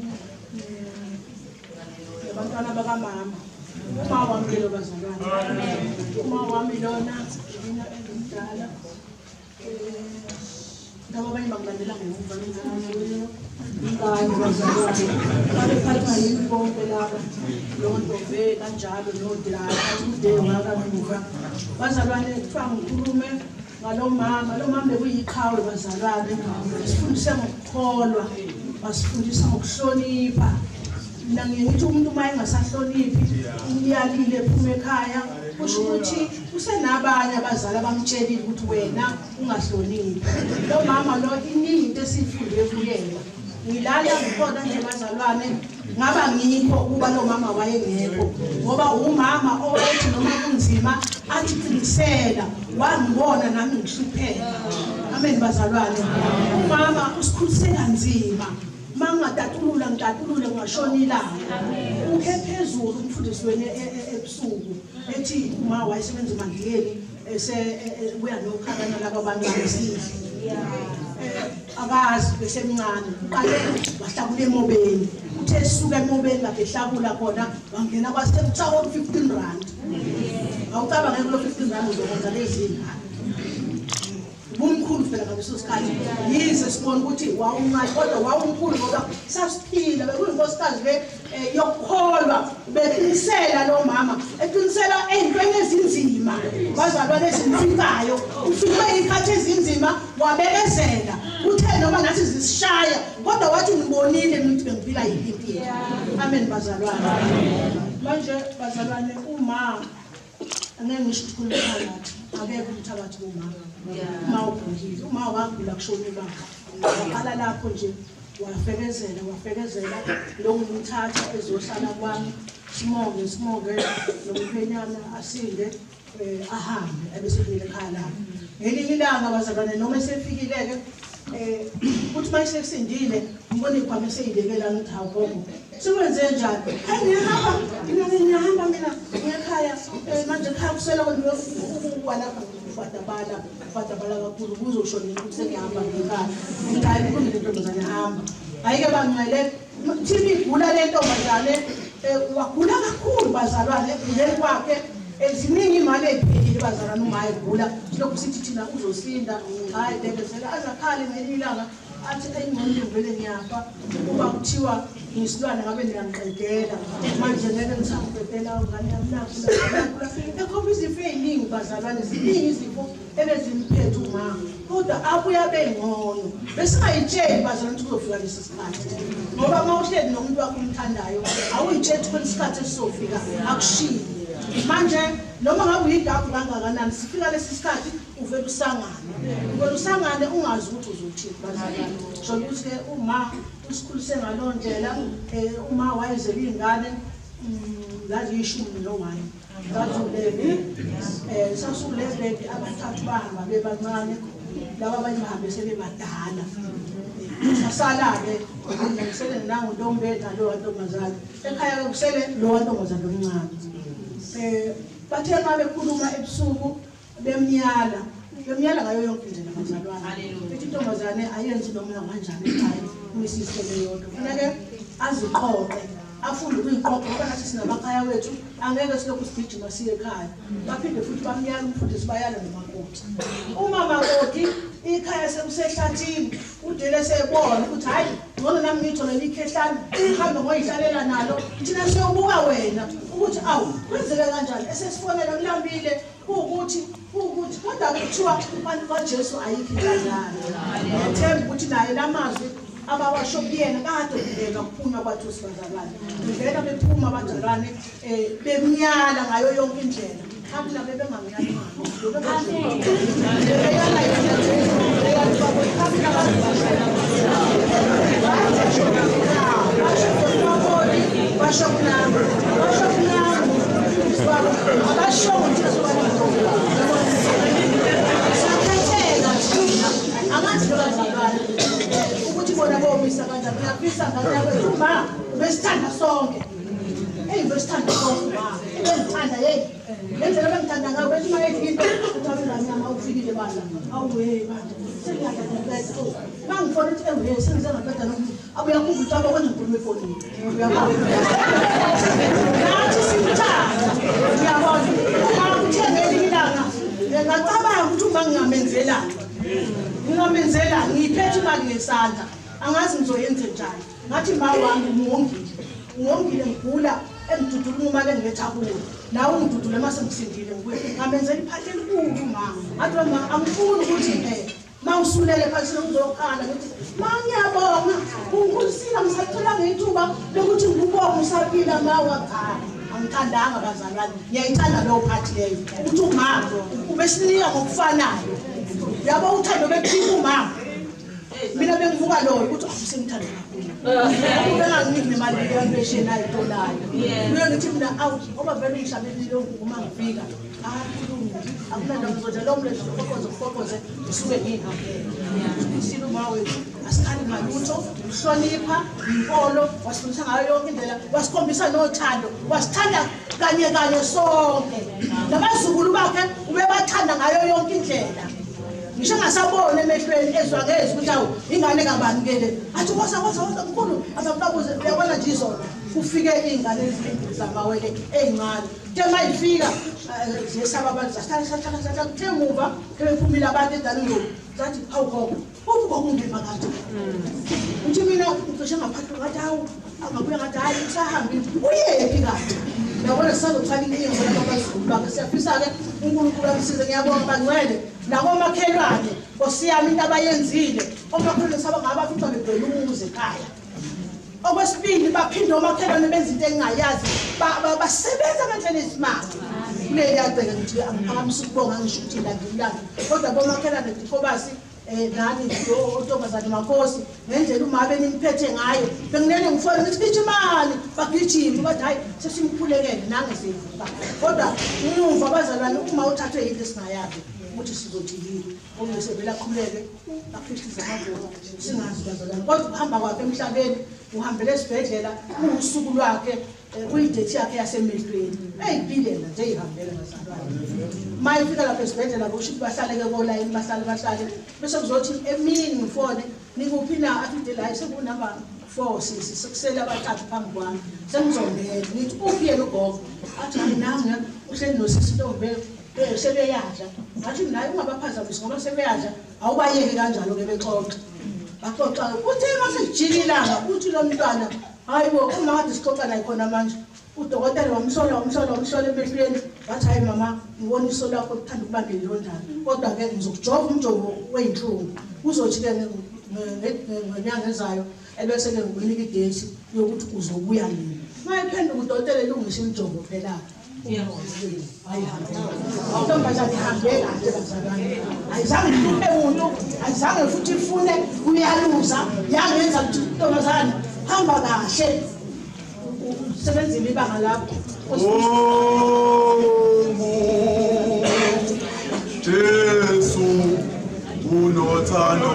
abantwana bakamama, uma wami lelo bazalwane, uma wami lona mina engimdala, laba abanye bangilandela ngemuva ingane bazalwane babephathwa yimibombe laba lonto kanjalo nodala udewa kamuva bazalwane kuthiwa ngikhulume ngalo mama bekuyiqhawe bazalwane sifundise ngokukholwa basifundisa ngokuhlonipha. Mina ngithi umuntu uma engasahloniphi umyalile ephuma ekhaya kusho ukuthi usenabanye abazali abamtshelile ukuthi wena ungahloniphi. Lo mama lo iningi into esifunde kuyena. Ngilala ngikhona nje bazalwane ngaba ngikho ukuba lo mama wayengekho ngoba umama owayethi noma kunzima athi qinisela wangibona nami ngihlupheka. Amen bazalwane. Umama usikhulise kanzima. Mangatatulula ngitatulule ngashona ilanga ukhe phezulu umfundisi wena ebusuku ethi uma wayesebenza emandiyeni buya nokhalana laba abantu abesidla akazi besemncane uqale wahlakula emobeni uthe esuka emobeni lapho ehlakula khona wangena kwasekuthawa 15 rand awucabanga kulo 15 rand uzokwenza lezi ngane umkhulu phela ngaleso sikhathi yize sibona ukuthi wawuncane kodwa wawumkhulu ngoba sasiphila bekuyinkosikazi yokukholwa beqinisela lo mama eqinisela ey'ntweni ezinzima bazalwane ezimfikayo ufike iy'khathi ezinzima wabekezela uthe noma nathi zisishaya kodwa wathi ngibonile mina ukuthi bengiphila yiphi impilo. Amen bazalwane. Manje bazalwane uma angeke ngisho ukukhuluma phakathi akekho umthakathi kumama uma ugulile uma wagula kushona ibanga waqala lapho nje wafekezela lo ngimthatha ezohlala kwami simonge nomkhwenyana asinde ahambe ebesefike ekhaya lapho ngelinye ilanga bazalwane noma esefikile-ke ukuthi uma esesindile ngibona ikhwama eseyilekela ngithi awubongo sikwenze njani ngiyahamba mina ngekhaya manje ekhaya kusela lapha ufadabala kakhulu kuzoshona ukuthi sengihamba ngekhaya ngithi hayi kulile ntombazane hamba ayike bangcele thina igula le ntombazane wagula kakhulu bazalwane ekuguleni kwakhe ziningi imali ey'phelile bazalwane uma egula silokhu sithi thina uzosinda hayi bebezela azakhale ngelinye ilanga athi engcono vele ngiyafa kuba kuthiwa ngisilwane ngabe ngiyangiqedela manje ngeke ngisakuqedela ngane yami nakula ekhomba izifo ey'ningi bazalwane ziningi izifo ebezimphethe umama kodwa abuya bengcono besingayitsheli bazalwane ukuthi kuzofika lesi sikhathi ngoba uma uhleli nomuntu wakho umthandayo awuyitsheli ukuthi isikhathi esizofika akushiye manje noma ngabe uyigagu kangakanani sifika lesi sikhathi uvela usangane ungazi ukuthi uzothini bazalwane shona ukuthi-ke uma usikhulise ngalo ndlela uma wayezela iy'ngane zaziyishumi nowanye zazulele sasulebhedi abathathu bahamba bebancane laba abanye bahambe sebebadala sasala-ke ngisele nanguntombetha lo wantombazane ekhaya-ke kusele lo wantombazane omncane bathe nxa bekhuluma ebusuku bemyala ngayo yonke indlela bazalwane bethi intombazane ayenzi noma kanjani ekhaya umisisele yodwa kufanele aziqoqe afunde ukuyiqoqa ngoba nathi sinamakhaya wethu angeke silokhu sigijima siye ekhaya baphinde futhi bamyala umfundisi bayala nomakoti umamakoti ikhaya sekusehlathini udele sebona ukuthi hayi ngcono nami ngiyitholele ikhehlane ihambe ngoyihlalela nalo thina siyobuka wena ukuthi awu kwenzeke kanjani esesifonela kulambile ukuthi kodwa kuthiwa kaJesu ayikho inhlangano ngethemba ukuthi naye lamazwi abawasho kuyena kade kuvela kuphunywa kwathu sibazalwane kuvela bephuma abazalwane bemyala ngayo yonke indlela abula bebengangiyali basho besithanda sonke. Besithanda sonke baba. Bengithanda lendlela bengithanda ngayo bethi uma efikile uthabe nganyama ufikile bala. Awuwe manje. Sengiyaqeda mangifona ukuthi sengize ngaqeda nokuthi abuya kungitshaba kwenza inkulumo efonini. Uyabona. Nathi simthanda. Uyabona. Uma kuthengele ilanga ngacabanga ukuthi uma ngingamenzela ngiphethe imali ngesandla angazi ngizoyenze njani ngathi ma wami ngongile ngigula emdudula imali engiletha kuyo nawe ungidudule mase ngisindile ngamenzela iphathi enkulu ma ngathi ma angifuni ukuthi mawusulele phansi uzokhala ngithi mangiyabonga ungikusila ngisathola ngethuba lokuthi ngikubonge usaphila ngawa cha angithandanga bazalwane ngiyayithanda leyo phathi leyo ukuthi umama ubesinika ngokufanayo yabo uthando bephika umama mina bengivuka loyo ukuthi akusengithanda kakhulu ubenganginiki nemali yempesheni ayitholayo kuyo ngithi mina awu ngoba vele umhlabelile uma ngifika akunanto ngizothi lo mlezo fokoze usuke ngihambele isilo ma wethu asikhali ngalutho uhlonipha inkolo wasifundisa ngayo yonke indlela wasikhombisa nothando wasithanda kanye sonke nabazukulu bakhe ubebathanda ngayo yonke indlela ngisho ngasabona emehlweni ezwa ngezwe ukuthi awu ingane kabani kele athi woza mkhulu ababuze uyabona nje izolo kufike ingane ezimbi zamawele ezincane tema ifika zesaba abantu zasala kuthemuva bephumile abantu edalini zathi awu gogo ubukungema kanti uthi mina ngisho ngaphathwa ngathi awu angabuya ngathi hayi usahambile uyephi kanti yabona sisazothwala inkinga ngoba abazukulu bakhe siyafisa-ke uNkulunkulu amsize ngiyabonga bangcwele nakomakhelwane nkosiyami into abayenzile omakhelwane sabangabafica bebhela umuzi ekhaya okwesibili baphinde omakhelwane benza into engingayazi basebenza ngendlela esimanga kuleyiyaceke ngithi angiphakamise ukubonga ngisho ukuthi landilulanga kodwa bomakhelwane Thobasi nani ontombazane Makhosi ngendlela uma beniphethe ngayo benginene ngifona ngithi gijimani bagijima bathi hayi sesimkhulekele nange sivuka kodwa umva abazalwane uma uthathwe yinto esingayazi ukuthi sizothikile obese vela qhubeke aphihliza amabhoko singazi bazalwane kodwa uhamba kwakhe emhlabeni uhambele esibhedlela usuku lwakhe kuyidate yakhe yasemehlweni eyiphilela nje ihambele bazalwane mayifika lapha esibhedlela kusho ukuthi bahlaleke kolayini bahlale bese kuzothi emini ngifone nikuphi na athi la sekunamba 4 sekusela abathathu phambi kwami sengizongena ngithi uphi yena ugogo athi nami uhleli nosisi Ntombe sebeyadla ngathi naye ungabaphazamisi ngoba sebeyadla awubayeke kanjalo ke bexoxa baxoxa uthi mase kujikilanga uthi lo mntwana hayibo uma kade sixoxa naye khona manje udokotela wamhlola emehlweni wathi hayi mama ngibona iso lakho lithanda ukubamba ilondana kodwa ke ngizokujova umjovo weyinhlungu uzothi ke ngenyanga ezayo ebese ke ngikunika idate yokuthi uzobuya nini mayiphenduka udokotela elungisa imjovo phela Ntombazane ihambe kahle bazalwane ayizange ihluphe umuntu ayizange futhi ifune uyaluza yangenza ukuthi ntombazane hamba kahle usebenzile ibanga lakho Jesu unothando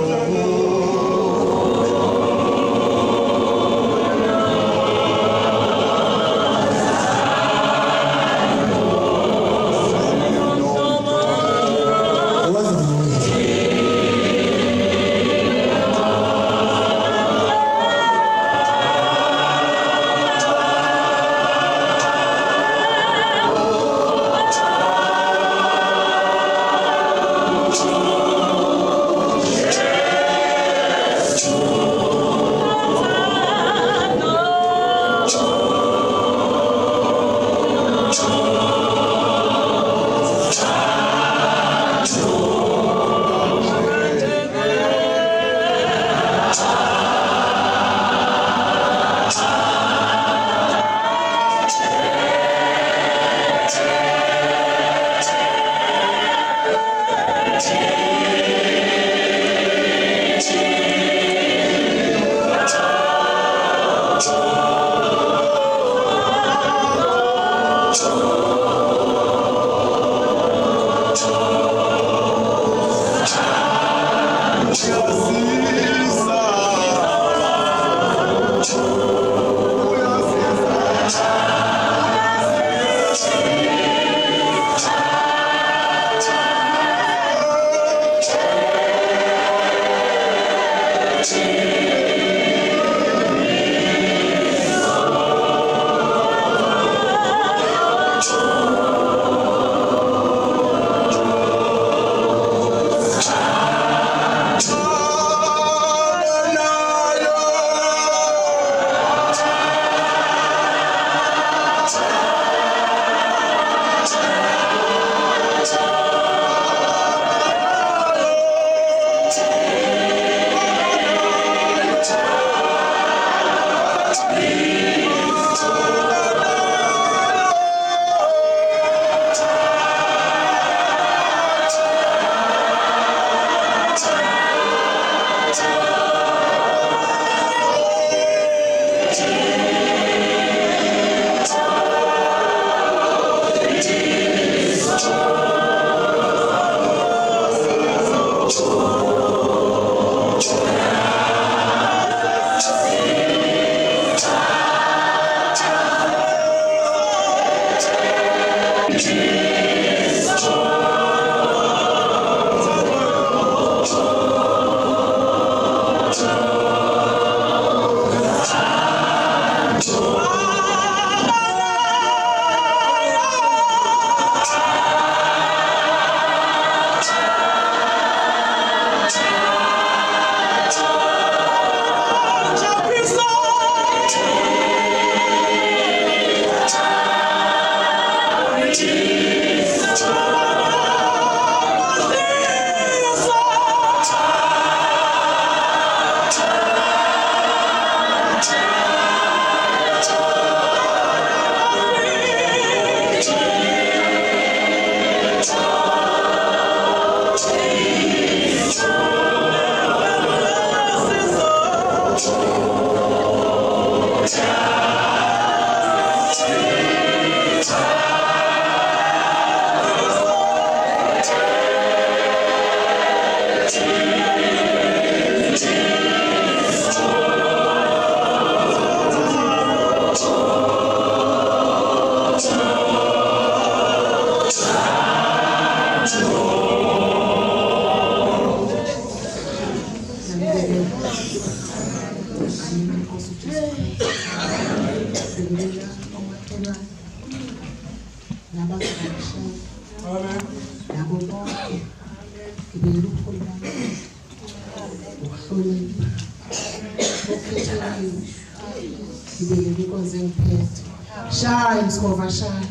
Shine, Skova, shine.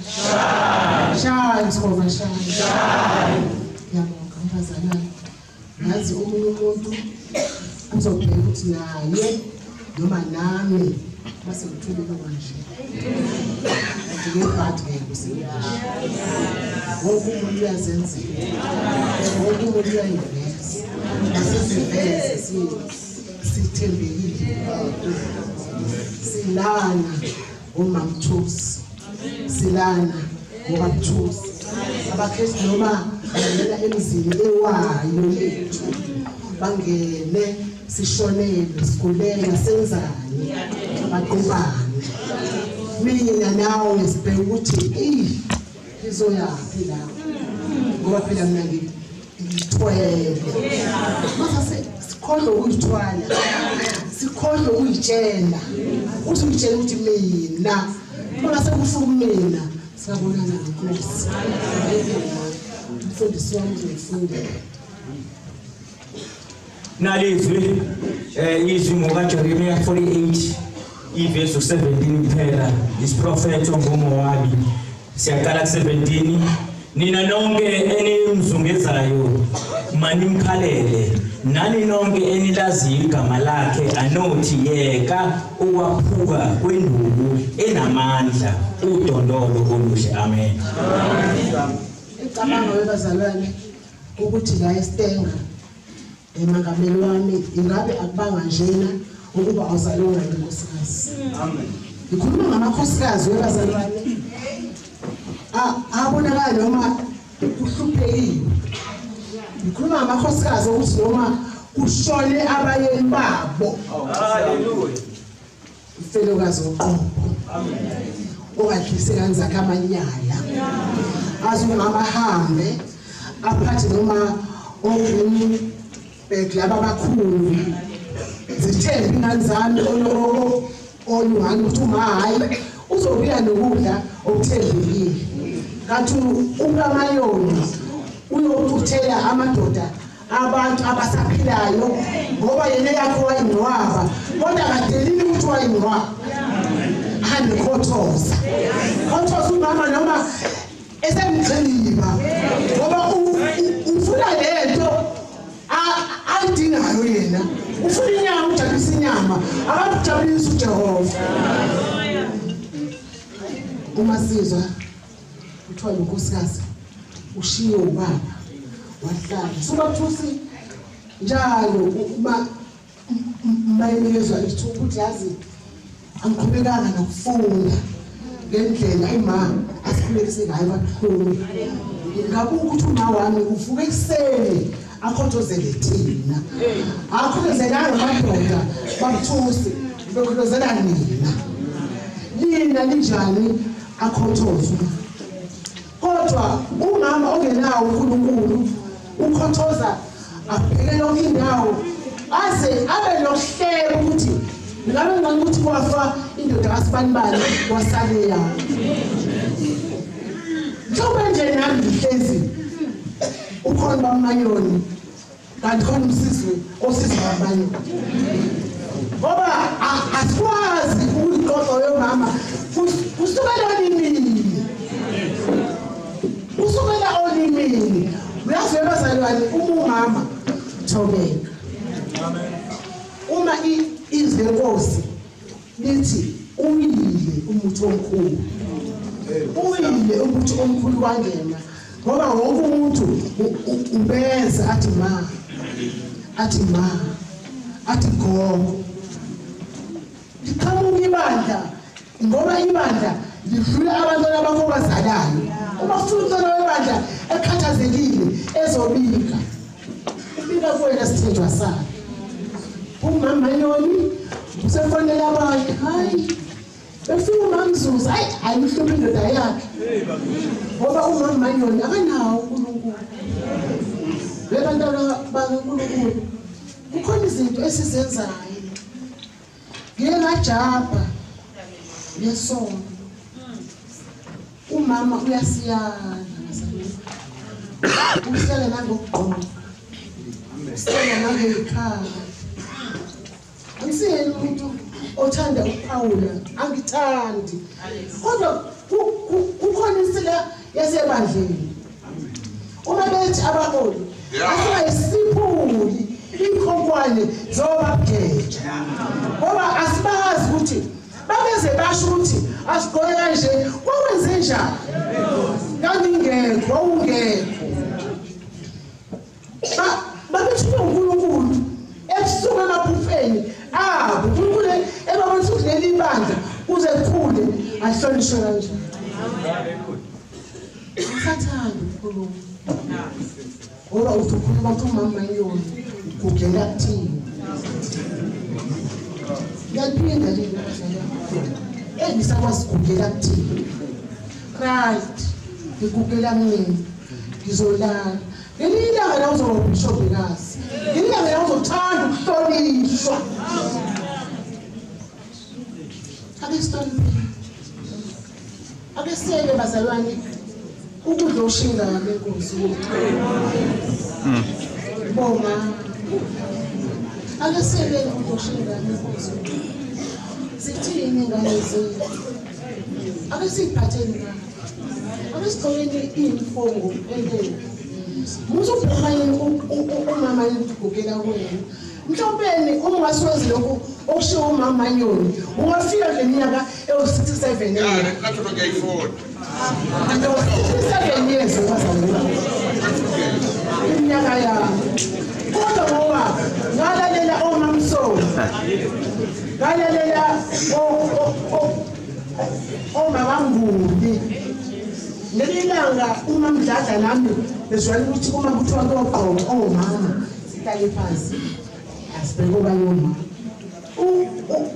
Shine, Skova, shine. Ngiyabonga mfazana. Ngazi omunye umuntu uzobheka ukuthi naye noma nami base ngithulile kanje. Ngiyebhathi ke kusiyazi. Wonke umuntu uyazenzela. Wonke umuntu uyayiveza. Asiziveze sithembekile. Silana uMamthusi. Silana uMamthusi. Abakhethi noma bangena emzini ewayo lethu. Bangene sishonele sikulela senzani baqubane. Mina nawe sibheka ukuthi izoyapi la. Ngoba phela mina ngithwele. Mase sikhohle ukuyithwala. Sikhohle ukuyitshela. Uthi uyitshela ukuthi mina mase kusuka mina sabonana noNkosi. Mfundisi wami uzofundela. Nalizwi izwi ngokaJeremiya 48 ivesi 17 kuphela isiprofeto ngoMowabi siyaqala ku17 nina nonke enimzungezayo manimkhalele nani nonke enilaziyo igama lakhe anothi yeka ukwaphuka kwenduku enamandla udondolo oluhle amen. Icabanga webazalwane ukuthi la eStenga emangameli wami ingabe akubanga njena ukuba awuzalwa yinkosikazi. Amen. Ngikhuluma ngamakhosikazi webazalwane. Abonakala noma uhluphekile. Ngikhuluma ngamakhosikazi ukuthi noma kushone abayeni babo. Haleluya. Ifelokazi oqobo. Amen. Ongakhise kanzaka amanyala. Azungamahambe aphathi noma ongini laba abakhulu zithembe ingane zami olungani ukuthi uma hayi uzobuya nokudla okuthembekile. Kanti ukamayoni uyokuthela amadoda abantu abasaphilayo ngoba yena yakho wayinwaba kodwa kadelini ukuthi wayinwaba. Hande khothoza. Khothoza umama noma esemgciniba ngoba ufuna lento ayidingayo yena. Ufuna inyama ujabulisa inyama akajabulisa uJehova. Uma sizwa kuthiwa unkosikazi ushiye ubaba wahlala sobathusi njalo uma mayelezwa ithuba ukuthi yazi angiqhubekanga nokufunda ngendlela uma asikhulekise ngayo kakhulu. Ngabuka ukuthi uma wami uvuka ekuseni akhothozele thina. Akhothozela ngamadoda bamthusi bekhozela nina. Nina linjani akhothoza. Kodwa umama ongenawo uNkulunkulu ukhothoza abheke yonke indawo aze abe nohlelo ukuthi ngabe ngani ukuthi kwafa indoda kaSibanibani wasale yawo. Njengoba nje nami ngihlezi ukhona bamanyoni kanti khona umsizwe osizwe abanye. Ngoba asikwazi ukuyiqoqa yomama kusukela olimini. Kusukela olimini. Uyazi abazalwane umama thobeka. Amen. Uma izwe Nkosi lithi uyile umuthi omkhulu. Uyile umuthi omkhulu wangena. Ngoba wonke umuntu ubeza athi ma. Athi gogo. Liqhamuka ibandla ngoba ibandla lidlula abantwana bakho bazalayo. Uma futhi webandla ekhathazekile ezobika. Ubika kuwena sithenjwa sakhe. Umama yoni usefonela abantu hayi befika uMamzuza ayihluphi indoda yakhe ngoba umama yoni akanawo uNkulunkulu. kaNkulunkulu kukhona izinto esizenzayo ngeke ngajabha lesonto umama uyasiyana usiyana nangokugqoka usiyana nangekhaya angisiyena umuntu othanda ukuphawula angithandi kodwa kukhona isila yasebandleni uma bethi abaholi asingayisiphuli inkhonkwane zobabgeja ngoba asibazi ukuthi babeze basho ukuthi asigqoke kanje kwawenze njani ngangingekho wawungekho babethunywe uNkulunkulu ebusuku emaphufeni abo uNkulunkulu ebabonisa ukuthi leli bandla kuze kukhule ahlonishwe kanjani ngisathanda uNkulunkulu ngoba uthukuma ukuthi umama yona kugela kuthini ngiyaphinda nje ngisakwazi ukugela kuthini right ngikugela mina ngizolala ngelinye ilanga la uzoba ubishobhekazi ngelinye ilanga la uzothanda ukuhlonishwa ake siyeke bazalwane ukudla oshingana lenkosi boma ake siyeke ukudla oshingana lenkosi sithini ingane zethu ake siyiphatheni ngani ake sigqokeni iy'mfongo endlela muthi ubhekanye umama yokugugela kwena mhlawumpeni uma ungasiwenzi lokhu okushiwo umama yoni ungafika kule minyaka ewu-67 67 years iminyaka yami kodwa ngoba ngalalela omamsoni ngalalela omabanguli ngelilanga uma mdladla nami bezwala ukuthi uma kuthiwa kuyogqoka omama sihlale phansi asibheke obanye omama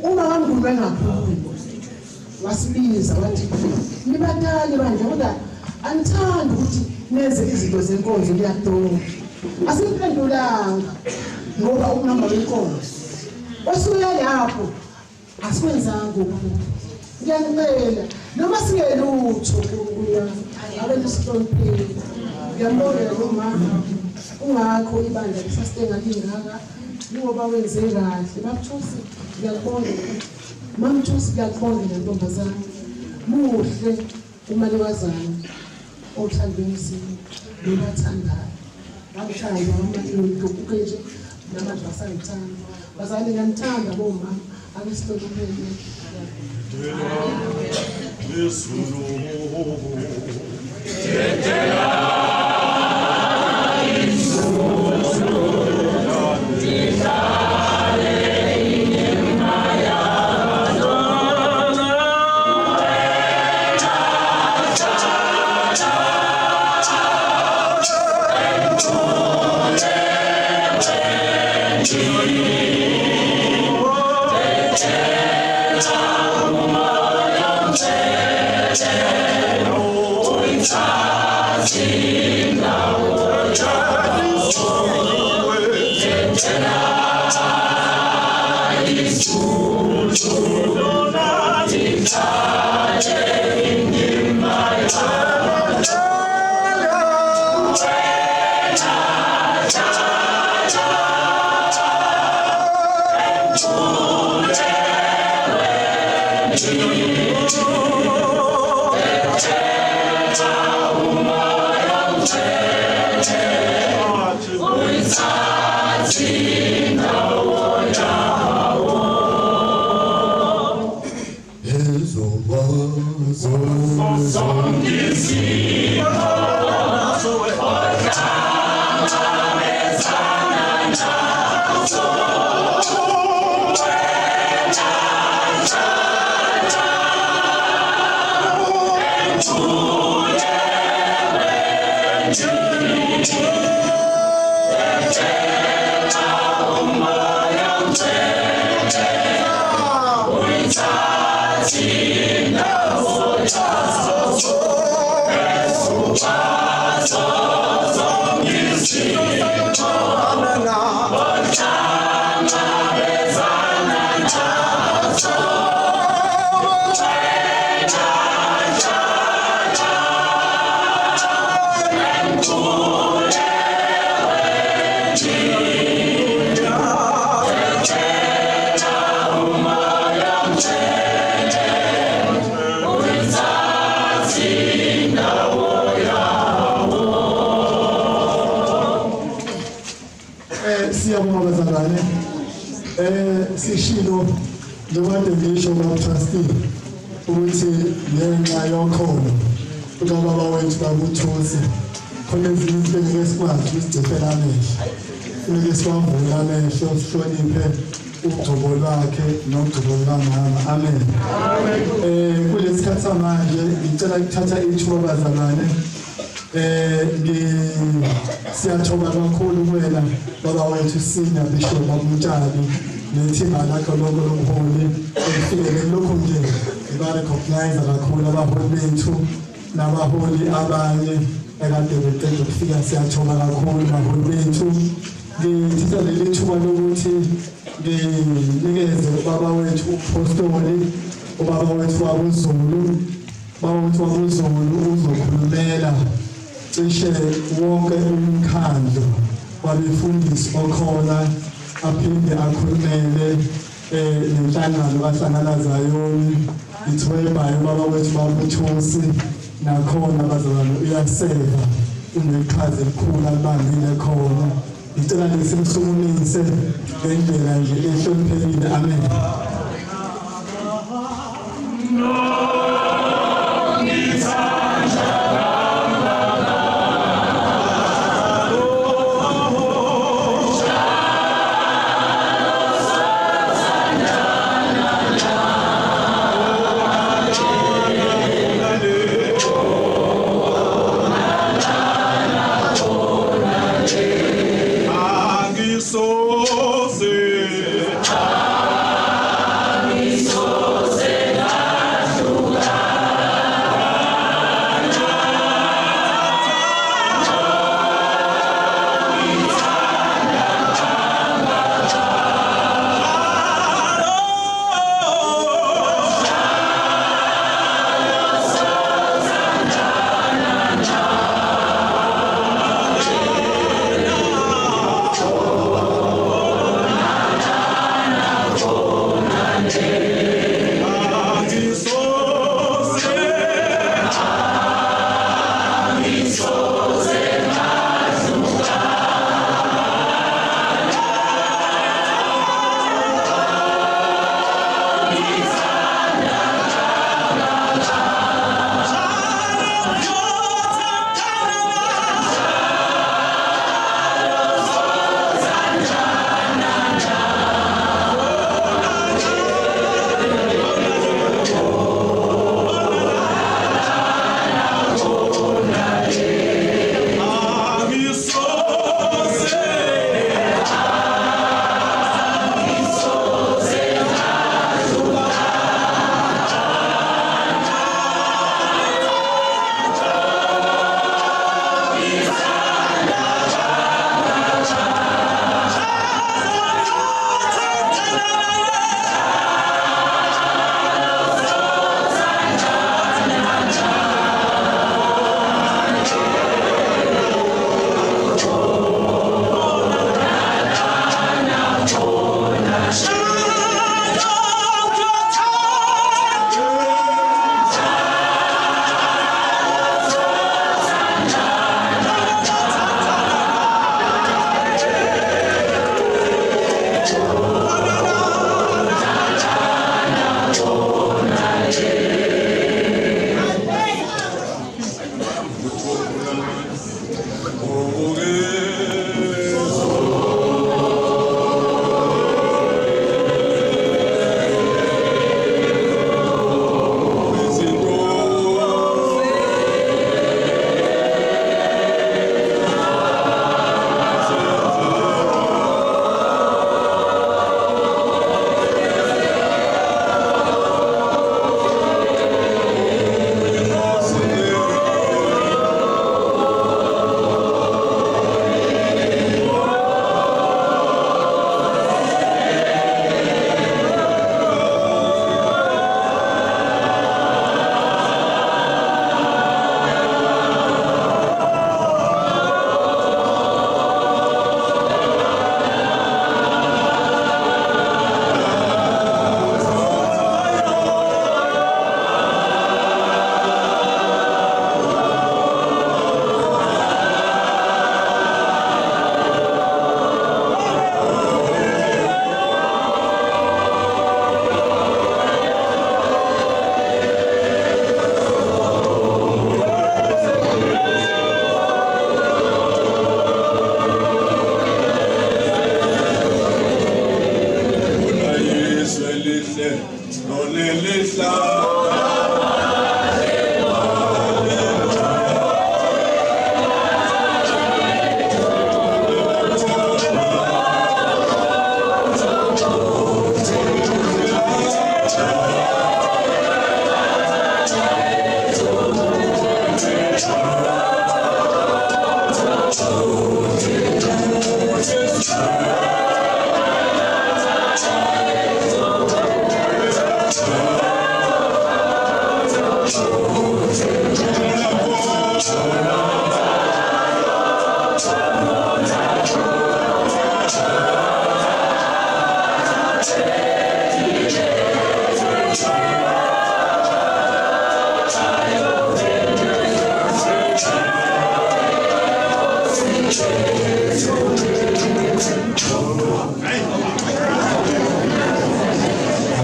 uma banguli bengakhulumi wasibiza wathi nibatali banje kodwa anithandi ukuthi nenze izinto zenkonzo liyadonga asimphendulanga ngoba umama wenkonzo osuya lapho asikwenzanga ukukhulu ngiyanicela noma singelutho kuya abantu sihloniphile ngiyambongela umama ungakho ibandla lisasitenga lingaka ngoba wenze kahle bakuThusi ngiyakubongela mamThusi ngiyakubongela ntombazana muhle umalokazana othanda umzimba nobathandayo bakushaya amalinto kukeje namanje basangithanda bazali ngiyanithanda bomama abesihloniphile Amen. siyabonga bazalwane. Sishilo njengoba ngisho ngabtrustee ukuthi ngenxa yokholo ukababa wethu babuthusi khona ezinye izinto esikwazi ukuzidefela amehlo. Kumele siwavule amehlo sihloniphe ugcobo lwakhe nogcobo lukamama. Amen. Kulesi sikhathi samanje ngicela ukuthatha ithuba bazalwane. Siyathoba kakhulu kuwena baba wethu Senior Bishop Mtshali nethimba lakho lonke lomholi efikele lokho nje ibarecognize kakhulu abaholi bethu nabaholi abanye ekade becela ukufika. Siyathoba kakhulu abaholi bethu. Ngithatha leli thuba lokuthi nginikeze ubaba wethu uPostoli, ubaba wethu wakuZulu, ubaba wethu wakuZulu uzokhulumela cishe wonke umkhandlu wabefundisi okhona, aphinde akhulumele nenhlangano kaHlangana Zayoni, ithwebayo ubaba wethu babuthusi nakhona bazalwane uyaseva uneqhaza elikhulu alibambile khona. Ngicela simsukumise ngendlela nje ehloniphekile. Amen.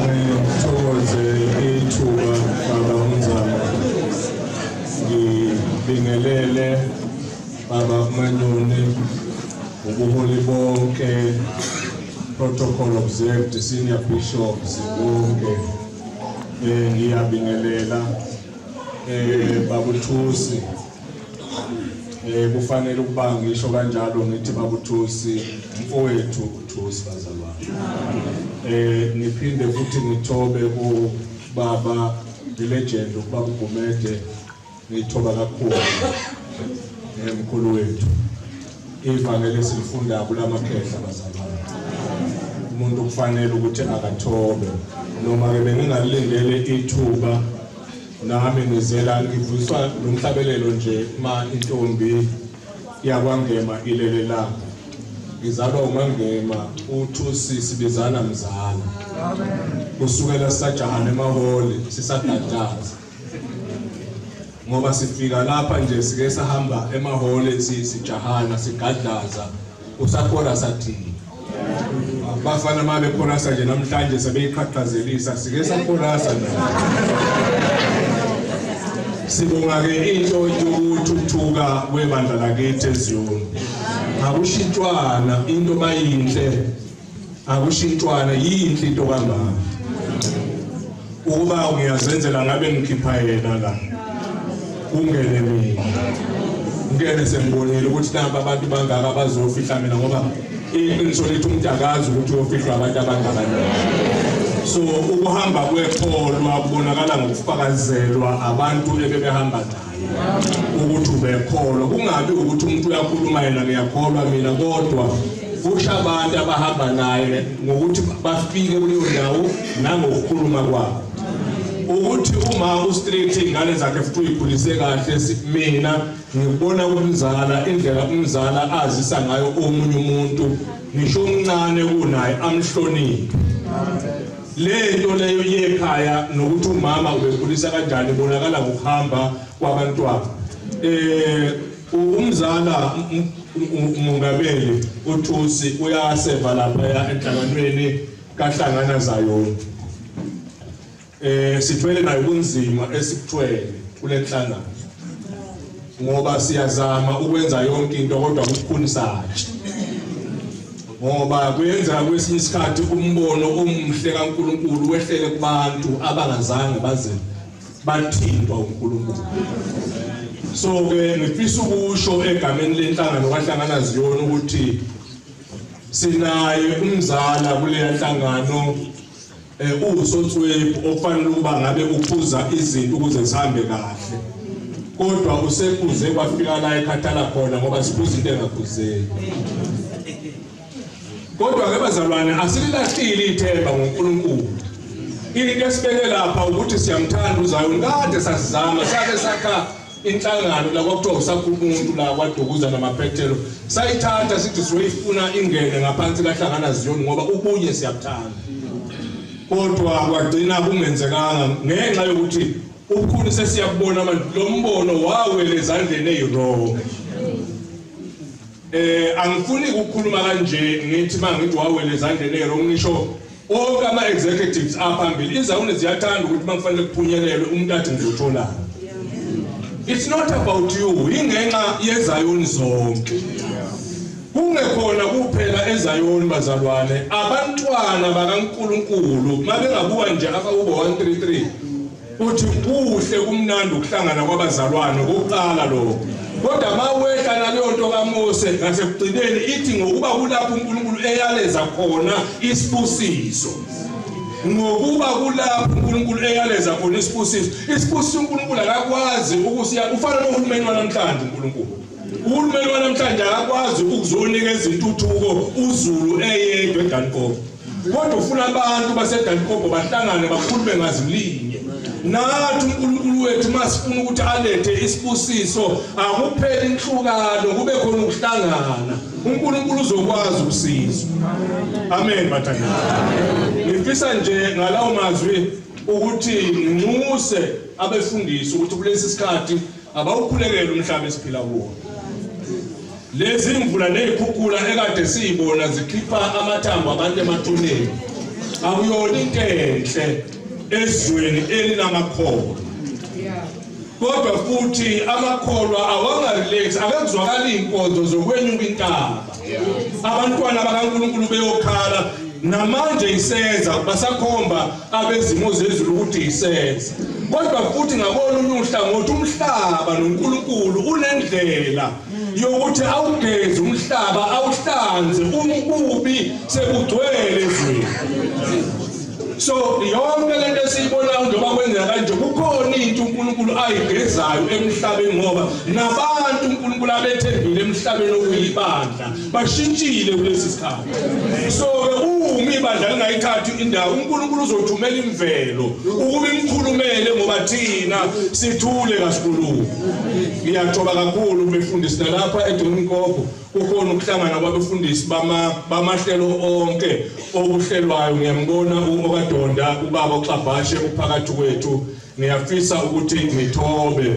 Ngithokoze ithuba baba uMnzana. Ngibingelele baba uManyoni, ubuholi bonke, protocol observed, senior bishops bonke. Ngiyabingelela baba uThusi. Kufanele ukuba ngisho kanjalo ngithi baba uThusi mfowethu uThusi bazalwane. Niphinde futhi ngithobe ubaba legend ubaba uGumede, ngithoba kakhulu mkhulu wethu. Ivangeli silifunda kulamakhehla bazalwane. Umuntu kufanele ukuthi akathobe noma ke bengingalindele ithuba nami ngizela ngivuswa nomhlabelelo nje ma intombi yakwangema ilelela. Ngizalwa uMangema uThusi sibizana mzala. Kusukela sajahana emaholi sisadadaza. Ngoba sifika lapha nje sike sahamba emaholi sijahana sigadlaza usakhona sathi bafana mabe khona nje namhlanje sebeyiqhaqhazelisa sike sakhona sibonga ke into yokuthuthuka kwebandla lakithi eZiyoni. Akushintshwana into bayinhle, akushintshwana yinhle into kangaka. Ukuba ngiyazenzela ngabe ngikhipha yena la ungene mina ngene sembonile ukuthi naba abantu bangaka bazofihla mina ngoba iqiniso lethu umuntu akazi ukuthi uyofihlwa abantu abangakanani. So ukuhamba kwekholwa kubonakala ngokufakazelwa abantu ebebehamba naye ukuthi ubekholwa. Kungabi ukuthi umuntu uyakhuluma yena ngiyakholwa mina, kodwa kusha abantu abahamba naye ngokuthi bafike kuleyo ndawo nangokukhuluma kwabo. Ukuthi uma ustraight ingane zakhe futhi uyikhulise kahle, mina ngibona umzala indlela umzala azisa ngayo omunye umuntu ngisho umncane kunaye amhloniphe. Lento leyo yekhaya nokuthi umama ubekhulisa kanjani ibonakala ngokuhamba kwabantwana. Umzala umongameli uThusi uyaseva lapha enhlanganweni kahlangana Zayoni. Sithwele nayo kunzima esikuthwele kule nhlangano ngoba siyazama ukwenza yonke into kodwa kukhuni sathi. Ngoba kuyenza kwesinye isikhathi umbono omuhle kaNkulunkulu wehlele kubantu abangazange baze bathintwa uNkulunkulu. So ke ngifisa ukusho egameni lenhlangano kahlangana Ziyoni ukuthi sinaye umzala kule nhlangano usotswebhu okufanele ukuba ngabe uphuza izinto ukuze zihambe kahle, kodwa usephuze kwafika la ekhathala khona ngoba siphuza into engaphuzeki. Kodwa ke bazalwane asililahlile ithemba ngoNkulunkulu. Into esibeke lapha ukuthi siyamthanda uZayoni, kade sasizama sake sakha inhlangano la kwakuthiwa usakho umuntu la kwaDukuza namaphethelo, sayithatha sithi sizoyifuna ingene ngaphansi kahlangana Ziyoni ngoba ubunye siyabuthanda. Kodwa kwagcina kungenzekanga ngenxa yokuthi ukhulu sesiyabona manje lo mbono wawele ezandleni ezirongo. Angifuni ukukhuluma kanje ngithi mangithi wawele ezandleni ezirongo, ngisho onke ama executives aphambili iZayoni ziyathanda ukuthi mangifanele kuphunyelelwe umuntu athi ngizothola. It's not about you, ingenxa yeZayoni zonke. Kungekhona kuphela eZayoni bazalwane, abantwana bakaNkulunkulu mabengabuka nje akaUbo 133 uthi kuhle kumnandi ukuhlangana kwabazalwane kokuqala lokho. Kodwa mawehla naleyo nto kaMose ngasekugcineni ithi ngokuba kulapho uNkulunkulu eyaleza khona isibusiso. Ngokuba kulapho uNkulunkulu eyaleza khona isibusiso. Isibusiso uNkulunkulu akakwazi ukusiya ufana nohulumeni wanamhlanje uNkulunkulu. Uhulumeni wanamhlanje akakwazi ukuzonikeza intuthuko uZulu eyedwa eDankopo. Kodwa ufuna abantu baseDankopo bahlangane bakhulume ngazilinye. Nathi uNkulunkulu wethu masifuna ukuthi alethe isibusiso akuphela inhlukano kube khona ukuhlangana. uNkulunkulu uzokwazi usizo. Amen bathanda. Ngifisa nje ngalawo mazwi ukuthi nginxuse abefundisi ukuthi kulesi sikhathi abawukhulekele umhlaba esiphila kuwo. lezi mvula nezikhukhula ekade siyibona zikhipha amathambo abantu emathuneni akuyona into enhle ezweni elinamakholwa kodwa futhi amakholwa awangarelax akuzwakala inkonzo zokwenyuka intaba abantwana bakaNkulunkulu beyokhala namanje isenza basakhomba abezimo zezulu ukuthi isenza kodwa futhi ngabona uhlangothi umhlaba noNkulunkulu unendlela yokuthi awugeze umhlaba awuhlanze umbubi sekugcwele ezweni so yonke lento esiyibonayo njengoba kwenzeka kanje kukhona into uNkulunkulu ayigezayo emhlabeni ngoba nabantu uNkulunkulu abethembile emhlabeni okuyibandla bashintshile kulesi sikhathi so uma ibandla lingayithathi indawo uNkulunkulu uzothumela imvelo ukuba imkhulumele ngoba thina sithule kaSikhulume ngiyathoba kakhulu befundisi nalapha eDominkopo kukhona ukuhlangana kwabefundisi bamahlelo onke okuhlelwayo ngiyambona uOkadonda ubaba uXabashe uphakathi kwethu ngiyafisa ukuthi ngithobe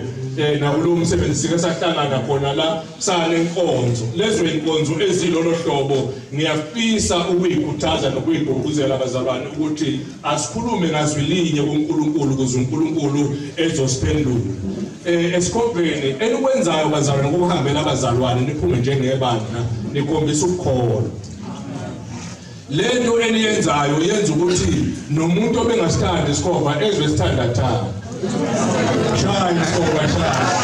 nakulo msebenzi sike sahlangana khona la sanenkonzo lezo inkonzo ezilolo hlobo ngiyafisa ukuyikhuthaza nokuyigqugquzela abazalwane ukuthi asikhulume ngazwi linye kuNkulunkulu ukuze uNkulunkulu ezosiphendula esikhombeni enikwenzayo bazalwane ngokuhambela abazalwane niphume njengebandla nikhombisa ukukholwa lento eniyenzayo yenza ukuthi nomuntu obengasithandi isikhova ezwe sithandathana shaya isikhova shaya